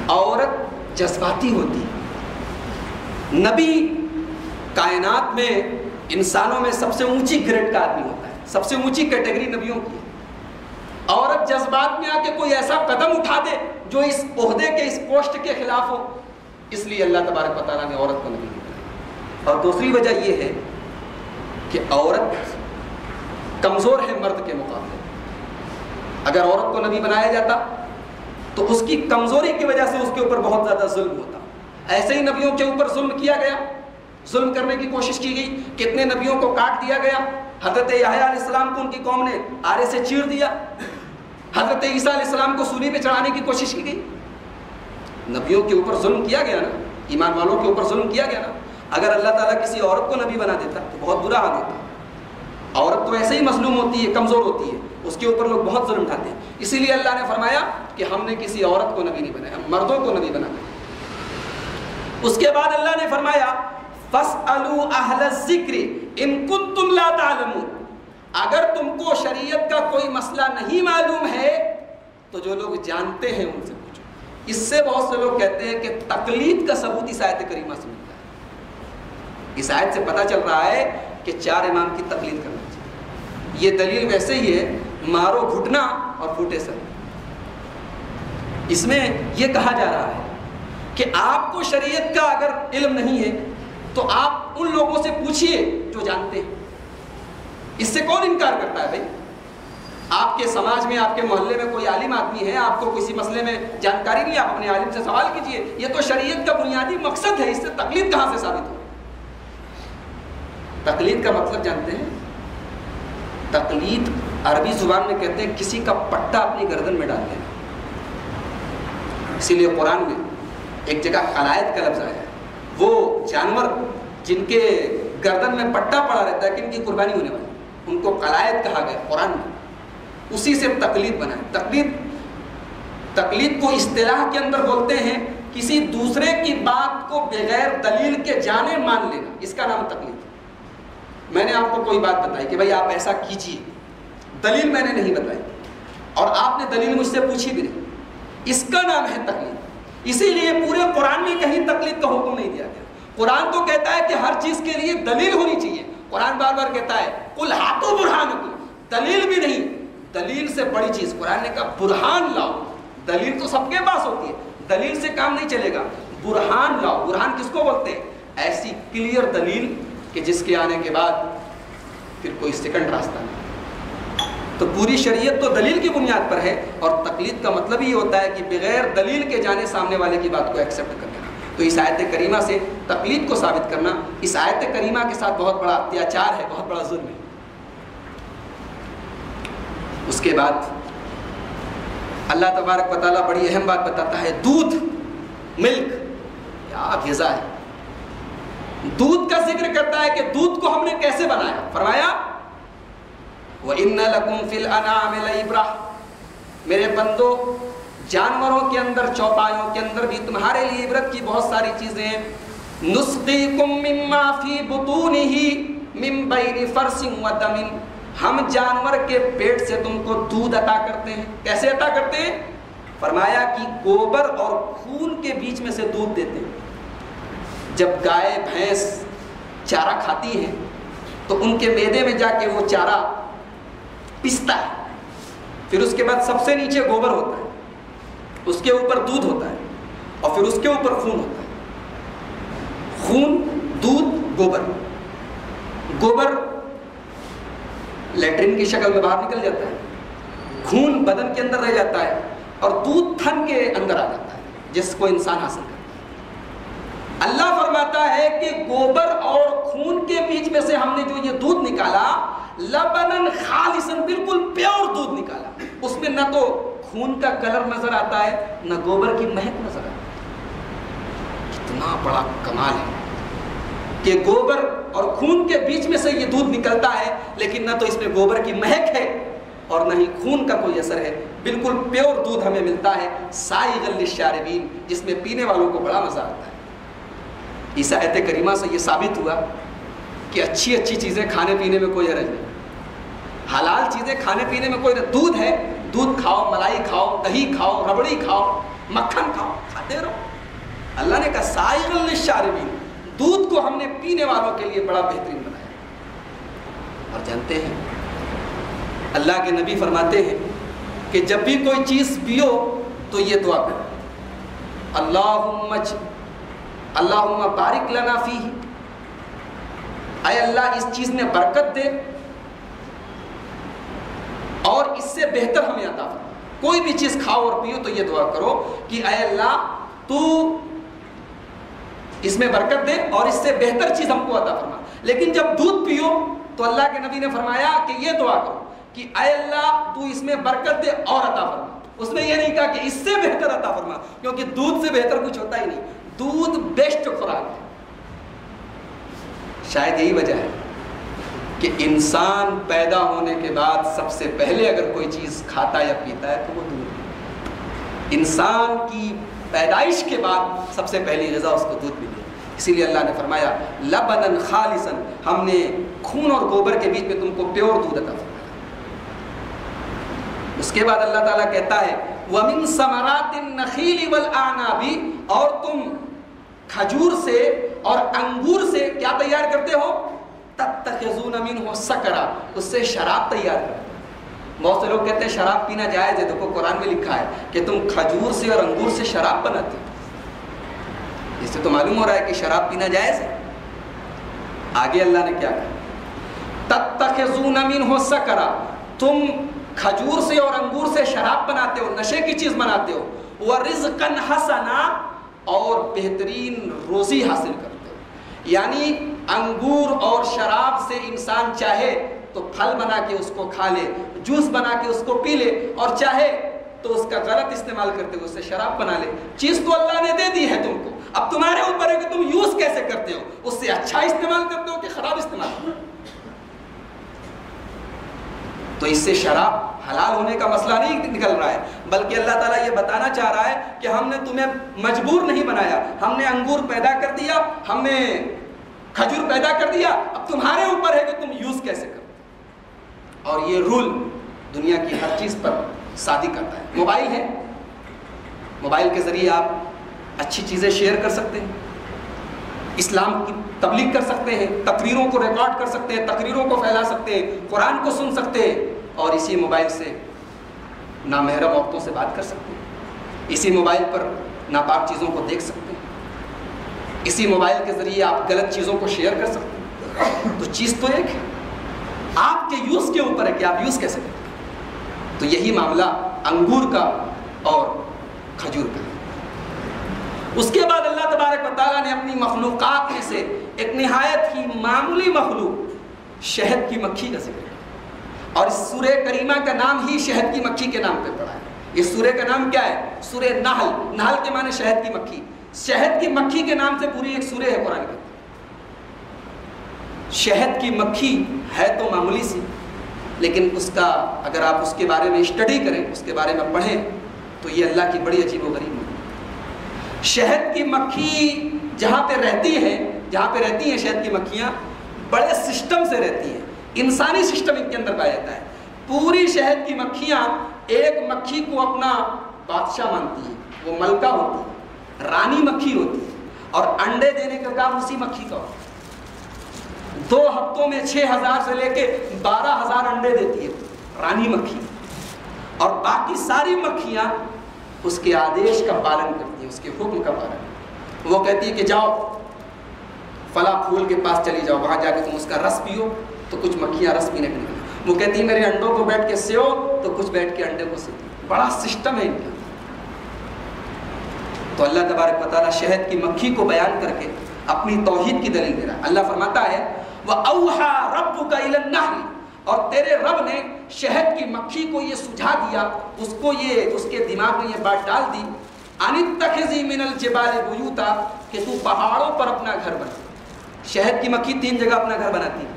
عورت جذباتی ہوتی ہے۔ نبی کائنات میں انسانوں میں سب سے اونچی گریڈ کا آدمی ہوتا ہے، سب سے اونچی کیٹیگری نبیوں کی ہے۔ عورت جذبات میں آ کے کوئی ایسا قدم اٹھا دے جو اس عہدے کے، اس پوسٹ کے خلاف ہو، اس لیے اللہ تبارک و تعالیٰ نے عورت کو نبی بنایا۔ اور دوسری وجہ یہ ہے کہ عورت کمزور ہے مرد کے مقابلے۔ اگر عورت کو نبی بنایا جاتا تو اس کی کمزوری کی وجہ سے اس کے اوپر بہت زیادہ ظلم ہوتا۔ ایسے ہی نبیوں کے اوپر ظلم کیا گیا، ظلم کرنے کی کوشش کی گئی، کتنے نبیوں کو کاٹ دیا گیا۔ حضرت یحییٰ علیہ السلام کو ان کی قوم نے آرے سے چیر دیا، حضرت عیسیٰ علیہ السلام کو سولی پہ چڑھانے کی کوشش کی گئی۔ نبیوں کے اوپر ظلم کیا گیا نا، ایمان والوں کے اوپر ظلم کیا گیا نا۔ اگر اللہ تعالیٰ کسی عورت کو نبی بنا دیتا تو بہت برا حال ہوتا۔ عورت تو ایسے ہی مظلوم ہوتی ہے، کمزور ہوتی ہے، اس کے اوپر لوگ بہت ظلم اٹھاتے ہیں۔ اسی لیے اللہ نے فرمایا کہ ہم نے کسی عورت کو نبی نہیں بنایا، مردوں کو نبی بنایا۔ اس کے بعد اللہ نے فرمایا فَاسْأَلُوا أَهْلَ الذِّكْرِ إِن كُنتُمْ لَا تَعْلَمُونَ، اگر تم کو شریعت کا کوئی مسئلہ نہیں معلوم ہے تو جو لوگ جانتے ہیں ان سے پوچھو۔ اس سے بہت سے لوگ کہتے ہیں کہ تقلید کا ثبوت اس آیت کریمہ سے ملتا ہے۔ اس آیت سے پتہ چل رہا ہے کہ 4 امام کی تقلید کرنا چاہیے۔ یہ دلیل ویسے ہی ہے مارو گھٹنا اور پھوٹے سر۔ اس میں یہ کہا جا رہا ہے کہ آپ کو شریعت کا اگر علم نہیں ہے تو آپ ان لوگوں سے پوچھئے جو جانتے ہیں۔ اس سے کون انکار کرتا ہے بھائی؟ آپ کے سماج میں، آپ کے محلے میں کوئی عالم آدمی ہے، آپ کو کسی مسئلے میں جانکاری نہیں، آپ اپنے عالم سے سوال کیجئے۔ یہ تو شریعت کا بنیادی مقصد ہے، اس سے تقلید کہاں سے ثابت ہو؟ تقلید کا مطلب جانتے ہیں؟ تقلید عربی زبان میں کہتے ہیں کسی کا پٹا اپنی گردن میں ڈال دینا۔ اسی لیے قرآن میں ایک جگہ قلائد کا لفظ آیا ہے، وہ جانور جن کے گردن میں پٹا پڑا رہتا ہے کہ ان کی قربانی ہونے والی، ان کو قلائد کہا گیا قرآن میں۔ اسی سے تقلید بنا ہے۔ تقلید کو اصطلاح کے اندر بولتے ہیں کسی دوسرے کی بات کو بغیر دلیل کے جانے مان لینا، اس کا نام تقلید ہے۔ میں نے آپ کو کوئی بات بتائی کہ بھائی آپ ایسا کیجئے، دلیل میں نے نہیں بتائی اور آپ نے دلیل مجھ سے پوچھی بھی نہیں، اس کا نام ہے تقلید۔ اسی لیے پورے قرآن میں کہیں تقلید کا حکم نہیں دیا گیا۔ قرآن تو کہتا ہے کہ ہر چیز کے لیے دلیل ہونی چاہیے۔ قرآن بار بار کہتا ہے قُلْ هَاتُوا بُرْهَانَكُمْ، دلیل بھی نہیں، دلیل سے بڑی چیز قرآن نے کہا برہان لاؤ۔ دلیل تو سب کے پاس ہوتی ہے، دلیل سے کام نہیں چلے گا، برہان لاؤ۔ برہان کس کو بولتے ہیں؟ ایسی کلیئر دلیل کہ جس کے آنے کے بعد پھر کوئی سیکنڈ راستہ نہیں۔ تو پوری شریعت تو دلیل کی بنیاد پر ہے، اور تقلید کا مطلب ہی ہوتا ہے کہ بغیر دلیل کے جانے سامنے والے کی بات کو ایکسیپٹ کر لینا۔ تو اس آیت کریمہ سے تقلید کو ثابت کرنا اس آیت کریمہ کے ساتھ بہت بڑا اتیاچار ہے، بہت بڑا ظلم ہے۔ اس کے بعد اللہ تبارک و تعالیٰ بڑی اہم بات بتاتا ہے، دودھ، ملک، کیا غذا ہے۔ دودھ کا ذکر کرتا ہے کہ دودھ کو ہم نے کیسے بنایا۔ فرمایا وَإِنَّ لَكُمْ فِي الْأَنْعَامِ لَعِبْرَةً، میرے بندو جانوروں کے اندر، چوپایوں کے اندر بھی تمہارے لیے عبرت کی بہت ساری چیزیں ہیں۔ نُسْقِيكُم مِّمَّا فِي بُطُونِهِ مِن بَيْنِ فَرْثٍ وَدَمٍ، ہم جانور کے پیٹ سے تم کو دودھ عطا کرتے ہیں۔ کیسے عطا کرتے ہیں؟ فرمایا کہ گوبر اور خون کے بیچ میں سے دودھ دیتے ہیں۔ جب گائے بھینس چارہ کھاتی ہیں تو ان کے معدے میں جا کے وہ چارہ پستا ہے، پھر اس کے بعد سب سے نیچے گوبر ہوتا ہے، اس کے اوپر دودھ ہوتا ہے، اور پھر اس کے اوپر خون ہوتا ہے۔ خون، دودھ، گوبر۔ گوبر لیٹرین کی شکل میں باہر نکل جاتا ہے، خون بدن کے اندر رہ جاتا ہے، اور دودھ تھن کے اندر آ جاتا ہے جس کو انسان حاصل کرتا ہے۔ اللہ فرماتا ہے کہ گوبر اور خون کے بیچ میں سے ہم نے جو یہ دودھ نکالا، لبنن خالصن، بالکل پیور دودھ نکالا۔ اس میں نہ تو خون کا کلر نظر آتا ہے، نہ گوبر کی مہک نظر آتی ہے۔ کتنا بڑا کمال ہے کہ گوبر اور خون کے بیچ میں سے یہ دودھ نکلتا ہے، لیکن نہ تو اس میں گوبر کی مہک ہے، اور نہ ہی خون کا کوئی اثر ہے، بالکل پیور دودھ ہمیں ملتا ہے، سائغ للشاربین، جس میں پینے والوں کو بڑا مزہ آتا ہے۔ اس آیت کریمہ سے یہ ثابت ہوا کہ اچھی اچھی چیزیں کھانے پینے میں کوئی حرج نہیں، حلال چیزیں کھانے پینے میں کوئی نہیں۔ دودھ ہے، دودھ کھاؤ، ملائی کھاؤ، دہی کھاؤ، ربڑی کھاؤ، مکھن کھاؤ، کھاتے رہو۔ اللہ نے کہا سائغ للشاربین، دودھ کو ہم نے پینے والوں کے لیے بڑا بہترین بنایا۔ اور جانتے ہیں اللہ کے نبی فرماتے ہیں کہ جب بھی کوئی چیز پیو تو یہ دعا کرو، اللہم بارک لنا فیہ، اے اللہ اس چیز میں برکت دے اور اس سے بہتر ہمیں عطا فرما۔ کوئی بھی چیز کھاؤ اور پیو تو یہ دعا کرو کہ اے اللہ تو اس میں برکت دے اور اس سے بہتر چیز ہم کو عطا فرما۔ لیکن جب دودھ پیو تو اللہ کے نبی نے فرمایا کہ یہ دعا کرو کہ اے اللہ تو اس میں برکت دے اور عطا فرما۔ اس نے یہ نہیں کہا کہ اس سے بہتر عطا فرما، کیونکہ دودھ سے بہتر کچھ ہوتا ہی نہیں، دودھ بیسٹ خوراک ہے۔ شاید یہی وجہ ہے کہ انسان پیدا ہونے کے بعد سب سے پہلے اگر کوئی چیز کھاتا یا پیتا ہے تو وہ دودھ ہے۔ انسان کی پیدائش کے بعد سب سے پہلی غذا اس کو دودھ ملی، اسی لیے اللہ نے فرمایا لبنن خالصا، ہم نے خون اور گوبر کے بیچ میں تم کو پیور دودھ عطا فرمایا۔ اس کے بعد اللہ تعالیٰ کہتا ہے وَمِن ثَمَرَاتِ النَّخِيلِ وَالْأَعْنَابِ، اور تم کھجور سے اور انگور سے کیا تیار کرتے ہو؟ تَتَّخِذُونَ مِنْهُ سَكَرًا، اس سے شراب تیار کرتے ہو۔ بہت سے لوگ کہتے ہیں شراب پینا جائز ہے، دیکھو قرآن میں لکھا ہے کہ تم کھجور سے اور انگور سے شراب بناتے ہو، اس سے تو معلوم ہو رہا ہے کہ شراب پینا جائز ہے۔ آگے اللہ نے کیا کہا تَتَّخِذُونَ مِنْهُ سَكَرًا، تم کھجور سے اور انگور سے شراب بناتے ہو، نشے کی چیز بناتے ہو، وَرِزْقًا حَسَنًا، اور بہترین روزی حاصل کرتے ہو۔ یعنی انگور اور شراب سے انسان چاہے تو پھل بنا کے اس کو کھا لے، جوس بنا کے اس کو پی لے، اور چاہے تو اس کا غلط استعمال کرتے ہوئے اس سے شراب بنا لے۔ چیز تو اللہ نے دے دی ہے تم کو، اب تمہارے اوپر ہے کہ تم یوز کیسے کرتے ہو، اس سے اچھا استعمال کرتے ہو کہ خراب استعمال کرتے ہو۔ تو اس سے شراب حلال ہونے کا مسئلہ نہیں نکل رہا ہے، بلکہ اللہ تعالیٰ یہ بتانا چاہ رہا ہے کہ ہم نے تمہیں مجبور نہیں بنایا، ہم نے انگور پیدا کر دیا، ہم نے کھجور پیدا کر دیا، اب تمہارے اوپر ہے کہ تم یوز کیسے کرتے۔ اور یہ رول دنیا کی ہر چیز پر صادق کرتا ہے۔ موبائل ہے، موبائل کے ذریعے آپ اچھی چیزیں شیئر کر سکتے ہیں، اسلام کی تبلیغ کر سکتے ہیں، تقریروں کو ریکارڈ کر سکتے ہیں، تقریروں کو پھیلا سکتے ہیں، قرآن کو سن سکتے ہیں، اور اسی موبائل سے نامحرم عورتوں سے بات کر سکتے ہیں، اسی موبائل پر ناپاک چیزوں کو دیکھ سکتے ہیں، اسی موبائل کے ذریعے آپ غلط چیزوں کو شیئر کر سکتے ہیں۔ تو چیز تو ایک ہے، آپ کے یوز کے اوپر ہے کہ آپ یوز کیسے کرتے ہیں۔ تو یہی معاملہ انگور کا اور کھجور کا ہے۔ اس کے بعد اللہ تبارک و تعالیٰ نے اپنی مخلوقات میں سے ایک نہایت ہی معمولی مخلوق شہد کی مکھی کا ذکر کیا، اور اس سورہ کریمہ کا نام ہی شہد کی مکھی کے نام پہ پڑا ہے۔ اس سورہ کا نام کیا ہے؟ سورہ نحل۔ نحل کے معنی شہد کی مکھی، شہد کی مکھی کے نام سے پوری ایک سورہ ہے قرآن کی۔ شہد کی مکھی ہے تو معمولی سی، لیکن اس کا اگر آپ اس کے بارے میں اسٹڈی کریں، اس کے بارے میں پڑھیں، تو یہ اللہ کی بڑی عجیب و غریب ہے۔ شہد کی مکھی جہاں پہ رہتی ہیں شہد کی مکھیاں بڑے سسٹم سے رہتی ہیں، انسانی سسٹم ان کے اندر پایا جاتا ہے۔ پوری شہد کی مکھیاں ایک مکھی کو اپنا بادشاہ مانتی ہیں، وہ ملکہ ہوتی ہے، رانی مکھی ہوتی ہے، اور انڈے دینے کا کام اسی مکھی کا ہوتا ہے۔ 2 ہفتوں میں 6000 سے لے کے 12000 انڈے دیتی ہے رانی مکھی، اور باقی ساری مکھیاں اس کے آدیش کا پالن کرتی ہیں، اس کے حکم کا پالن۔ وہ کہتی ہے کہ جاؤ فلاں پھول کے پاس چلی جاؤ، وہاں جا کے تم اس کا رس پیو، تو کچھ مکھیاں رس پینے کے لیے، وہ کہتی ہے میرے انڈوں کو بیٹھ کے سیو، تو کچھ بیٹھ کے انڈے کو سیو۔ بڑا سسٹم ہے ان کا۔ تو اللہ تبارک و تعالیٰ شہد کی مکھی کو بیان کر کے اپنی توحید کی دلیل دے رہا ہے۔ اللہ فرماتا ہے وَأَوْحَى رَبُّكَ إِلَى النَّحْلِ، اور تیرے رب نے شہد کی مکھی کو یہ سجھا دیا، اس کو یہ اس کے دماغ میں یہ بات ڈال دی، أَنِ اتَّخِذِي مِنَ الْجِبَالِ بُيُوتًا، کہ تو پہاڑوں پر اپنا گھر بنا۔ شہد کی مکھی 3 جگہ اپنا گھر بناتی ہے،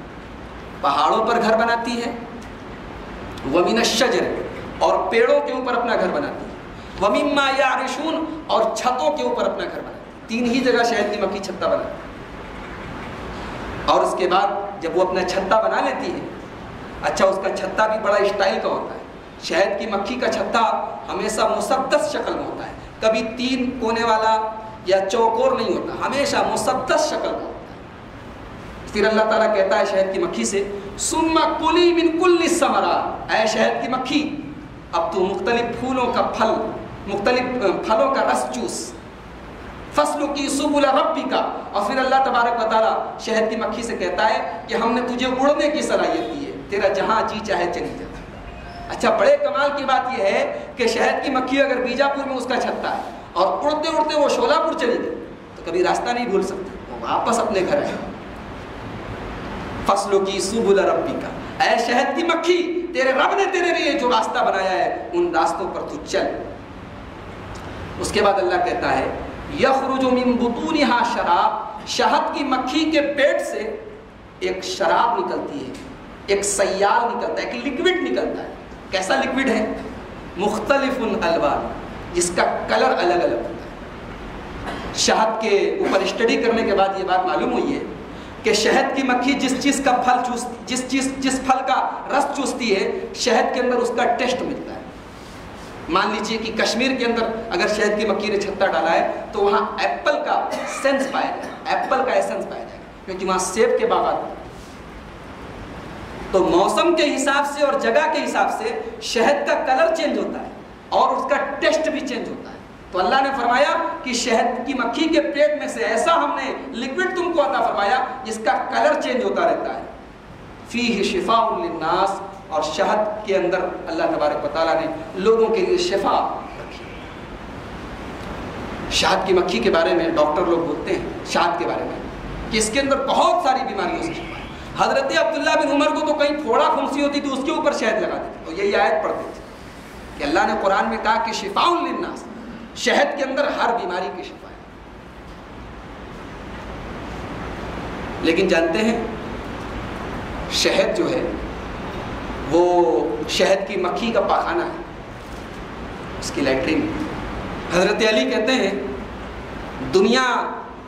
پہاڑوں پر گھر بناتی ہے، وَمِنَ الشَّجَرِ اور پیڑوں کے اوپر اپنا گھر بناتی ہے، وَمِمَّا يَعْرِشُونَ اور چھتوں کے اوپر اپنا گھر بناتی ہے۔ 3 ہی جگہ شہد کی مکھی چھتا بناتی ہے۔ اور اس کے بعد جب وہ اپنا چھتا بنا لیتی ہے، اچھا اس کا چھتا بھی بڑا اسٹائل کا ہوتا ہے۔ شہد کی مکھی کا چھتا ہمیشہ مسدس شکل میں ہوتا ہے، کبھی 3 کونے والا یا چوکور نہیں ہوتا، ہمیشہ مسدس شکل کا ہوتا ہے۔ پھر اللہ تعالیٰ کہتا ہے شہد کی مکھی سے ثُمَّ كُلِي مِن كُلِّ الثَّمَرَاتِ، اے شہد کی مکھی اب تو مختلف پھلوں کا رس چوس، فَاسْلُكِي سُبُلَ رَبِّكَ، اور پھر اللہ تبارک و تعالیٰ شہد کی مکھی سے کہتا ہے کہ ہم نے تجھے اڑنے کی صلاحیت دی ہے، تیرا جہاں جی چاہے چلی جاتا۔ اچھا بڑے کمال کی بات یہ ہے کہ شہد کی مکھی اگر بیجاپور میں اس کا چھتا ہے اور اڑتے اڑتے وہ شولاپور چلی گئی تو کبھی راستہ نہیں بھول سکتے، وہ واپس اپنے گھر آئے۔ فَاسْلُكِي سُبُلَ رَبِّكَ، اے شہد کی مکھی تیرے رب نے تیرے لیے جو راستہ بنایا ہے ان راستوں پر تو چل۔ اس کے بعد اللہ کہتا ہے یخرج من بطونها شراب، شہد کی مکھی کے پیٹ سے ایک شراب نکلتی ہے، ایک سیال نکلتا ہے، ایک لکوڈ نکلتا ہے۔ کیسا لکوڈ ہے؟ مختلف الوان، جس کا کلر الگ الگ ہوتا ہے۔ شہد کے اوپر اسٹڈی کرنے کے بعد یہ بات معلوم ہوئی ہے کہ شہد کی مکھی جس پھل کا رس چوستی ہے، شہد کے اندر اس کا ٹیسٹ ملتا ہے۔ مان لیجئے کہ کشمیر کے اندر اگر شہد کی مکھی نے چھتا ڈالا ہے تو وہاں ایپل کا سینس پایا جائے گا، ایپل کا ایسنس پایا جائے گا، کیونکہ وہاں سیب کے باغات ہیں۔ تو موسم کے حساب سے اور جگہ کے حساب سے شہد کا کلر چینج ہوتا ہے اور اس کا ٹیسٹ بھی چینج ہوتا ہے۔ تو اللہ نے فرمایا کہ شہد کی مکھی کے پیٹ میں سے ایسا ہم نے لکوڈ تم کو عطا فرمایا جس کا کلر چینج ہوتا رہتا ہے۔ فیہ شفاء للناس، اور شہد کے اندر اللہ تبارک و تعالیٰ نے لوگوں کے لیے شفا رکھی۔ شہد کی مکھی کے بارے میں ڈاکٹر لوگ بولتے ہیں شہد کے بارے میں کہ اس کے اندر بہت ساری بیماریوں سے شفا ہے۔ حضرت عبداللہ بن عمر کو تو کہیں پھوڑا کھنسی ہوتی تھی اس کے اوپر شہد لگا دیتے اور یہی آیت پڑھتے تھے کہ اللہ نے قرآن میں کہا کہ شفاء للناس، شہد کے اندر ہر بیماری کی شفا ہے۔ لیکن جانتے ہیں شہد جو ہے وہ شہد کی مکھی کا پاخانہ ہے، اس کی لیٹرین۔ حضرت علی کہتے ہیں دنیا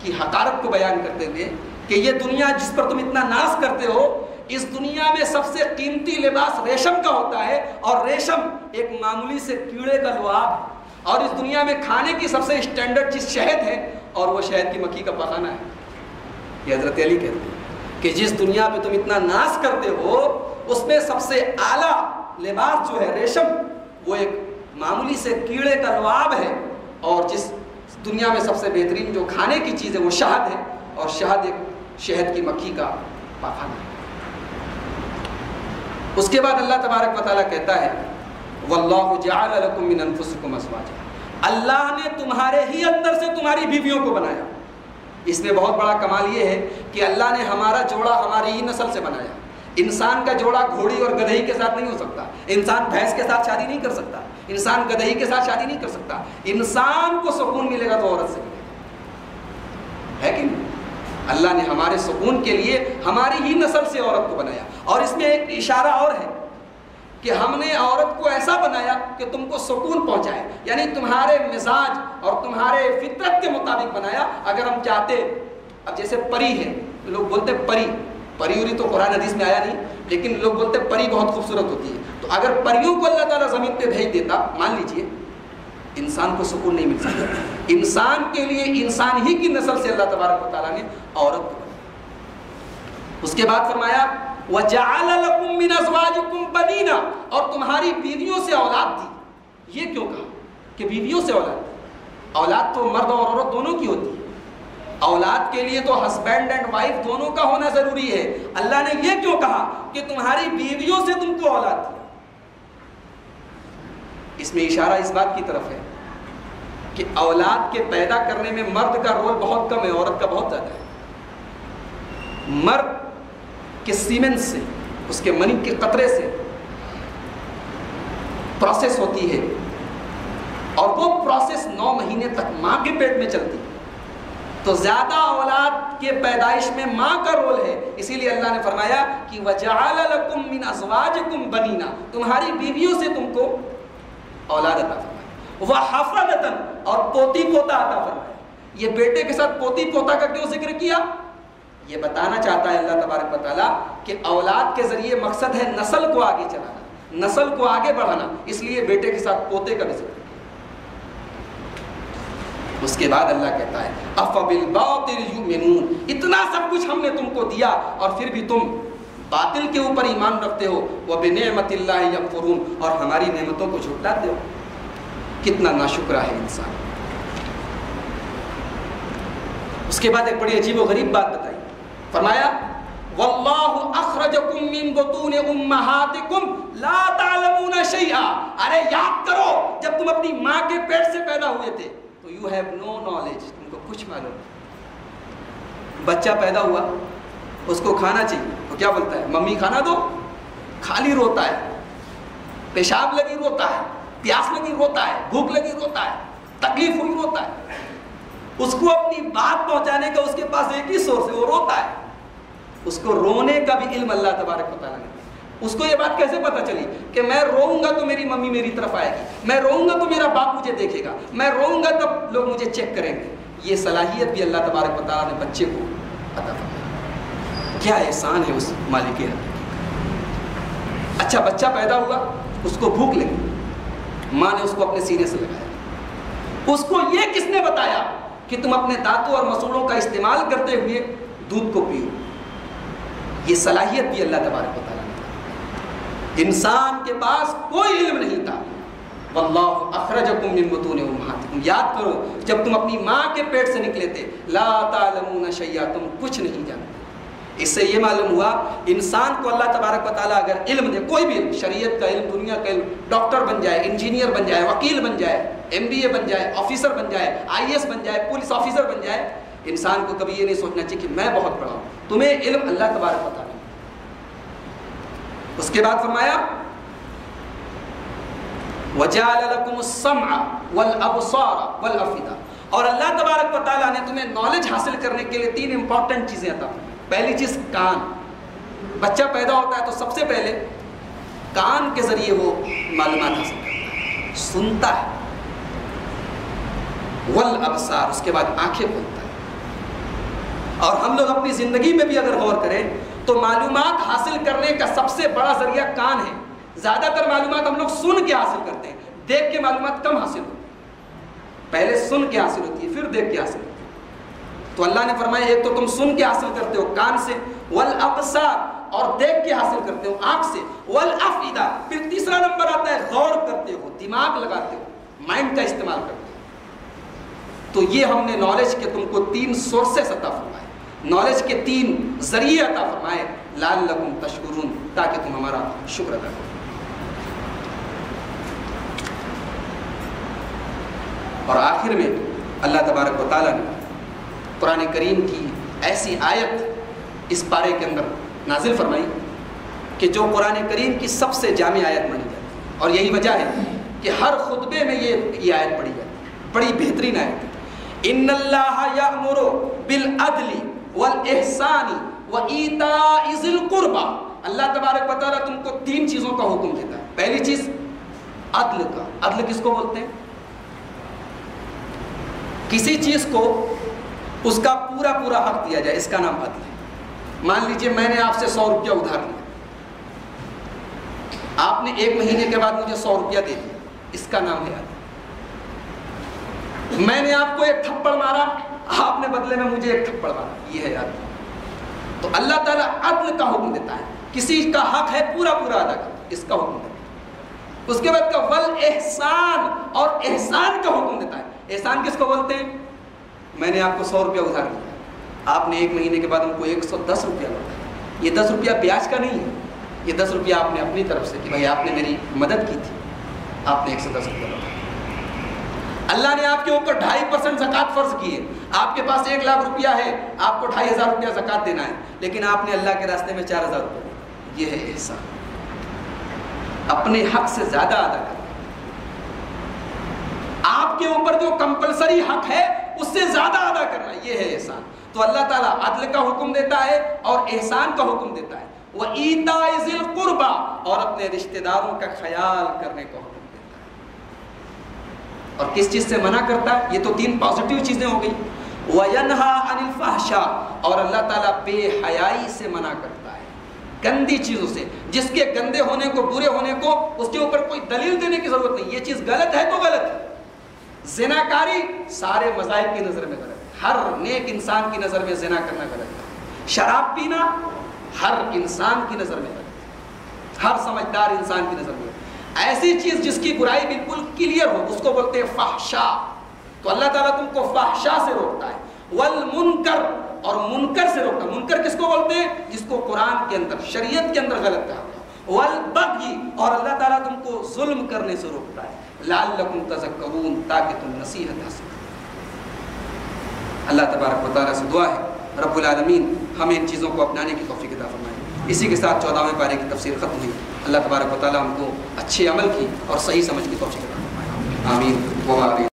کی حقارت کو بیان کرتے ہوئے کہ یہ دنیا جس پر تم اتنا ناز کرتے ہو، اس دنیا میں سب سے قیمتی لباس ریشم کا ہوتا ہے، اور ریشم ایک معمولی سے کیڑے کا لعاب ہے، اور اس دنیا میں کھانے کی سب سے اسٹینڈرڈ چیز شہد ہے، اور وہ شہد کی مکھی کا پاخانہ ہے۔ یہ حضرت علی کہتے ہیں کہ جس دنیا پہ تم اتنا ناز کرتے ہو اس میں سب سے اعلیٰ لباس جو ہے ریشم، وہ ایک معمولی سے کیڑے کا لعاب ہے، اور جس دنیا میں سب سے بہترین جو کھانے کی چیز ہے وہ شہد ہے، اور شہد ایک شہد کی مکھی کا پاخانہ ہے۔ اس کے بعد اللہ تبارک و تعالیٰ کہتا ہے وَاللَّهُ جَعَلَ لَكُم مِّنْ أَنفُسِكُمْ أَزْوَاجًا، اللہ نے تمہارے ہی اندر سے تمہاری بیویوں کو بنایا۔ اس میں بہت بڑا کمال یہ ہے کہ اللہ نے ہمارا جوڑا ہماری ہی نسل سے بنایا۔ انسان کا جوڑا گھوڑی اور گدھئی کے ساتھ نہیں ہو سکتا، انسان بھینس کے ساتھ شادی نہیں کر سکتا، انسان گدھئی کے ساتھ شادی نہیں کر سکتا۔ انسان کو سکون ملے گا تو عورت سے ملے گا، ہے کہ نہیں؟ اللہ نے ہمارے سکون کے لیے ہماری ہی نسل سے عورت کو بنایا۔ اور اس میں ایک اشارہ اور ہے کہ ہم نے عورت کو ایسا بنایا کہ تم کو سکون پہنچائے، یعنی تمہارے مزاج اور تمہارے فطرت کے مطابق بنایا۔ اگر ہم چاہتے، اب جیسے پری ہے، لوگ بولتے پری اوری تو قرآن حدیث میں آیا نہیں، لیکن لوگ بولتے پری بہت خوبصورت ہوتی ہے، تو اگر پریوں کو اللہ تعالیٰ زمین پہ بھیج دیتا، مان لیجئے انسان کو سکون نہیں مل سکتا۔ انسان کے لیے انسان ہی کی نسل سے اللہ تبارک و تعالیٰ نے عورت کو بنایا۔ اس کے بعد فرمایا وَجَعَلَ لَكُم مِّنْ أَزْوَاجِكُمْ بَنِينَ، اور تمہاری بیویوں سے اولاد دی۔ یہ کیوں کہا کہ بیویوں سے اولاد دی؟ اولاد تو مرد اور عورت دونوں کی ہوتی ہے، اولاد کے لیے تو ہسبینڈ اینڈ وائف دونوں کا ہونا ضروری ہے۔ اللہ نے یہ کیوں کہا کہ تمہاری بیویوں سے تم کو اولاد دیا؟ اس میں اشارہ اس بات کی طرف ہے کہ اولاد کے پیدا کرنے میں مرد کا رول بہت کم ہے، عورت کا بہت زیادہ ہے۔ مرد کے سیمن سے، اس کے منی کے قطرے سے پروسیس ہوتی ہے، اور وہ پروسیس 9 مہینے تک ماں کے پیٹ میں چلتی ہے۔ تو زیادہ اولاد کے پیدائش میں ماں کا رول ہے، اسی لیے اللہ نے فرمایا کہ وَجَعَلَ لَكُم مِّنْ أَزْوَاجِكُمْ بَنِينَ، تمہاری بیویوں سے تم کو اولاد عطا فرمایا، وَحَفَدَةً، اور پوتی پوتا عطا فرمایا۔ یہ بیٹے کے ساتھ پوتی پوتا کا کیوں ذکر کیا؟ یہ بتانا چاہتا ہے اللہ تبارک و تعالیٰ کہ اولاد کے ذریعے مقصد ہے نسل کو آگے چلانا، نسل کو آگے بڑھانا، اس لیے بیٹے کے ساتھ پوتے کا بھی ذکر کیا۔ اس کے بعد اللہ کہتا ہے أَفَبِالْبَاطِلِ يُؤْمِنُونَ، اتنا سب کچھ ہم نے تم کو دیا اور پھر بھی تم باطل کے اوپر ایمان رکھتے ہو، وَبِنِعْمَةِ اللَّهِ يَكْفُرُونَ، اور ہماری نعمتوں کو جھٹلاتے ہو۔ کتنا ناشکرہ ہے انسان۔ اس کے بعد ایک بڑی عجیب و غریب بات بتائی، فرمایا وَاللَّهُ أَخْرَجَكُم مِّن بُطُونِ أُمَّهَاتِكُمْ لَا تَعْلَمُونَ شَيْئًا، ارے یاد کرو جب تم اپنی ماں کے پیٹ سے پیدا ہوئے تھے تو you have no knowledge، تم کو کچھ معلوم نہیں۔ بچہ پیدا ہوا، اس کو کھانا چاہیے تو کیا بولتا ہے؟ ممی کھانا دو، خالی روتا ہے، پیشاب لگی روتا ہے، پیاس لگی روتا ہے، بھوک لگی روتا ہے، تکلیف ہوئی روتا ہے۔ اس کو اپنی بات پہنچانے کا اس کے پاس ایک ہی سورس ہے، وہ روتا ہے۔ اس کو رونے کا بھی علم اللہ تبارک و تعالیٰ نے۔ اس کو یہ بات کیسے پتہ چلی کہ میں روؤں گا تو میری ممی میری طرف آئے گی، میں روؤں گا تو میرا باپ مجھے دیکھے گا، میں روؤں گا تب لوگ مجھے چیک کریں گے۔ یہ صلاحیت بھی اللہ تبارک و تعالیٰ نے بچے کو عطا فرمائی۔ کیا احسان ہے اس مالک حقیقی۔ اچھا بچہ پیدا ہوا، اس کو بھوک لگی، ماں نے اس کو اپنے سینے سے لگایا۔ اس کو یہ کس نے بتایا کہ تم اپنے دانتوں اور مسوڑوں کا استعمال کرتے ہوئے دودھ کو پیو؟ یہ صلاحیت بھی اللہ تبارک و تعالیٰ نے۔ انسان کے پاس کوئی علم نہیں تھا۔ واللہ اخرجکم من بطون امہاتکم، یاد کرو جب تم اپنی ماں کے پیٹ سے نکلے تھے، لا تعلمون شیئا، تم کچھ نہیں جانتے۔ اس سے یہ معلوم ہوا انسان کو اللہ تبارک و تعالیٰ اگر علم دے، کوئی بھی علم، شریعت کا علم، دنیا کا علم، ڈاکٹر بن جائے، انجینئر بن جائے، وکیل بن جائے، MBA بن جائے، آفیسر بن جائے، IAS بن جائے، پولیس آفیسر بن جائے، انسان کو کبھی یہ نہیں سوچنا چاہیے کہ میں بہت بڑا ہوں۔ تمہیں علم اللہ تبارک و تعالیٰ۔ اس کے بعد فرمایا وَجَعَلَ لَكُمُ السَّمْعَ وَالْأَبْصَارَ وَالْأَفْئِدَةَ، اور اللہ تبارک و تعالیٰ نے تمہیں نالج حاصل کرنے کے لیے 3 امپورٹنٹ چیزیں عطا کی۔ پہلی چیز کان۔ بچہ پیدا ہوتا ہے تو سب سے پہلے کان کے ذریعے وہ معلومات حاصل کرتا ہے، سنتا ہے۔ والابصار، اس کے بعد آنکھیں کھولتا ہے۔ اور ہم لوگ اپنی زندگی میں بھی اگر غور کریں تو معلومات حاصل کرنے کا سب سے بڑا ذریعہ کان ہے۔ زیادہ تر معلومات ہم لوگ سن کے حاصل کرتے ہیں، دیکھ کے معلومات کم حاصل ہوتی ہے۔ پہلے سن کے حاصل ہوتی ہے، پھر دیکھ کے حاصل ہوتی ہے۔ تو اللہ نے فرمایا ایک تو تم سن کے حاصل کرتے ہو کان سے، والابصار، اور دیکھ کے حاصل کرتے ہو آنکھ سے، والافئدہ، پھر تیسرا نمبر آتا ہے غور کرتے ہو، دماغ لگاتے ہو، مائنڈ کا استعمال کرتے ہو۔ تو یہ ہم نے نالج کے تم کو 3 سورسز عطا فرمائے، نالج کے 3 ذریعے عطا فرمائے، لعلکم تشکرون، تاکہ تم ہمارا شکر ادا کرو۔ اور آخر میں اللہ تبارک و تعالیٰ نے قرآن کریم کی ایسی آیت اس پارے کے اندر نازل فرمائی کہ جو قرآن کریم کی سب سے جامع آیت مانی جاتی ہے، اور یہی وجہ ہے کہ ہر خطبے میں یہ آیت پڑھی جاتی ہے، بڑی بہترین آیت ہے۔ ان اللہ یأمر بالعدل والاحسان وایتاء ذی القربى، اللہ تبارک و تعالیٰ تم کو 3 چیزوں کا حکم دیتا ہے۔ پہلی چیز عدل کا۔ عدل کس کو بولتے ہیں؟ کسی چیز کو اس کا پورا پورا حق دیا جائے، اس کا نام عدل ہے۔ مان لیجئے میں نے آپ سے 100 روپیہ ادھار لیا، آپ نے 1 مہینے کے بعد مجھے 100 روپیہ دے دیا، اس کا نام ہے عدل۔ میں نے آپ کو 1 تھپڑ مارا، آپ نے بدلے میں مجھے 1 تھپڑ مارا، یہ ہے عدل۔ تو اللہ تعالیٰ عدل کا حکم دیتا ہے، کسی کا حق ہے پورا پورا ادا کر، اس کا حکم دیتا ہے۔ اس کے بعد کا والاحسان، اور احسان کا حکم دیتا ہے۔ احسان کس کو بولتے ہیں؟ میں نے آپ کو 100 روپیہ ادھار دیا، آپ نے 1 مہینے کے بعد ہم کو 110 روپیہ لوٹایا۔ یہ 10 روپیہ بیاج کا نہیں ہے، یہ 10 روپیہ آپ نے اپنی طرف سے کہ بھائی آپ نے میری مدد کی تھی، آپ نے 110 روپیہ لوٹایا۔ اللہ نے آپ کے اوپر 2.5% زکوٰۃ فرض کی ہے، آپ کے پاس 1 لاکھ روپیہ ہے، آپ کو 2,500 روپیہ زکوٰۃ دینا ہے، لیکن آپ نے اللہ کے راستے میں 4,000 روپیہ دیا۔ یہ ہے احسان، اپنے حق سے زیادہ ادا کرنا۔ آپ کے اوپر جو کمپلسری حق ہے اس سے زیادہ ادا کرنا، یہ ہے احسان۔ تو اللہ تعالیٰ عدل کا حکم دیتا ہے اور احسان کا حکم دیتا ہے، وَإِيتَاءِ ذِي الْقُرْبَى، اور اپنے رشتہ داروں کا خیال کرنے کا حکم دیتا ہے۔ اور کس چیز سے منع کرتا ہے؟ یہ تو 3 پازیٹیو چیزیں ہو گئی۔ وَيَنْهَا عَنِ الْفَحْشَاءِ، اور اللہ تعالیٰ بے حیائی سے منع کرتا ہے، گندی چیزوں سے، جس کے گندے ہونے کو، برے ہونے کو اس کے اوپر کوئی دلیل دینے کی ضرورت نہیں، یہ چیز غلط ہے تو غلط ہے۔ زناکاری سارے مذاہب کی نظر میں غلط ہے، ہر نیک انسان کی نظر میں زنا کرنا غلط ہے۔ شراب پینا ہر انسان کی نظر میں غلط ہے، ہر سمجھدار انسان کی نظر میں غلط ہے۔ ایسی چیز جس کی برائی بالکل کلیئر ہو اس کو بولتے ہیں فحشا، تو اللہ تعالیٰ تم کو فحشا سے روکتا ہے۔ والمنکر، اور منکر سے روکتا ہے۔ منکر کس کو بولتے ہیں؟ جس کو قرآن کے اندر، شریعت کے اندر غلط کہا گیا۔ والبغی، اور اللہ تعالیٰ تم کو ظلم کرنے سے روکتا ہے۔ لعلکم تذکرون، تاکہ تم نصیحت حاصل کرو۔ اللہ تبارک و تعالیٰ سے دعا ہے رب العالمین ہمیں ان چیزوں کو اپنانے کی توفیق عطا فرمائے۔ اسی کے ساتھ 14ویں پارے کی تفسیر ختم ہوئی۔ اللہ تبارک و تعالیٰ ہم کو اچھے عمل کی اور صحیح سمجھ کی توفیق عطا فرمائے۔ آمین۔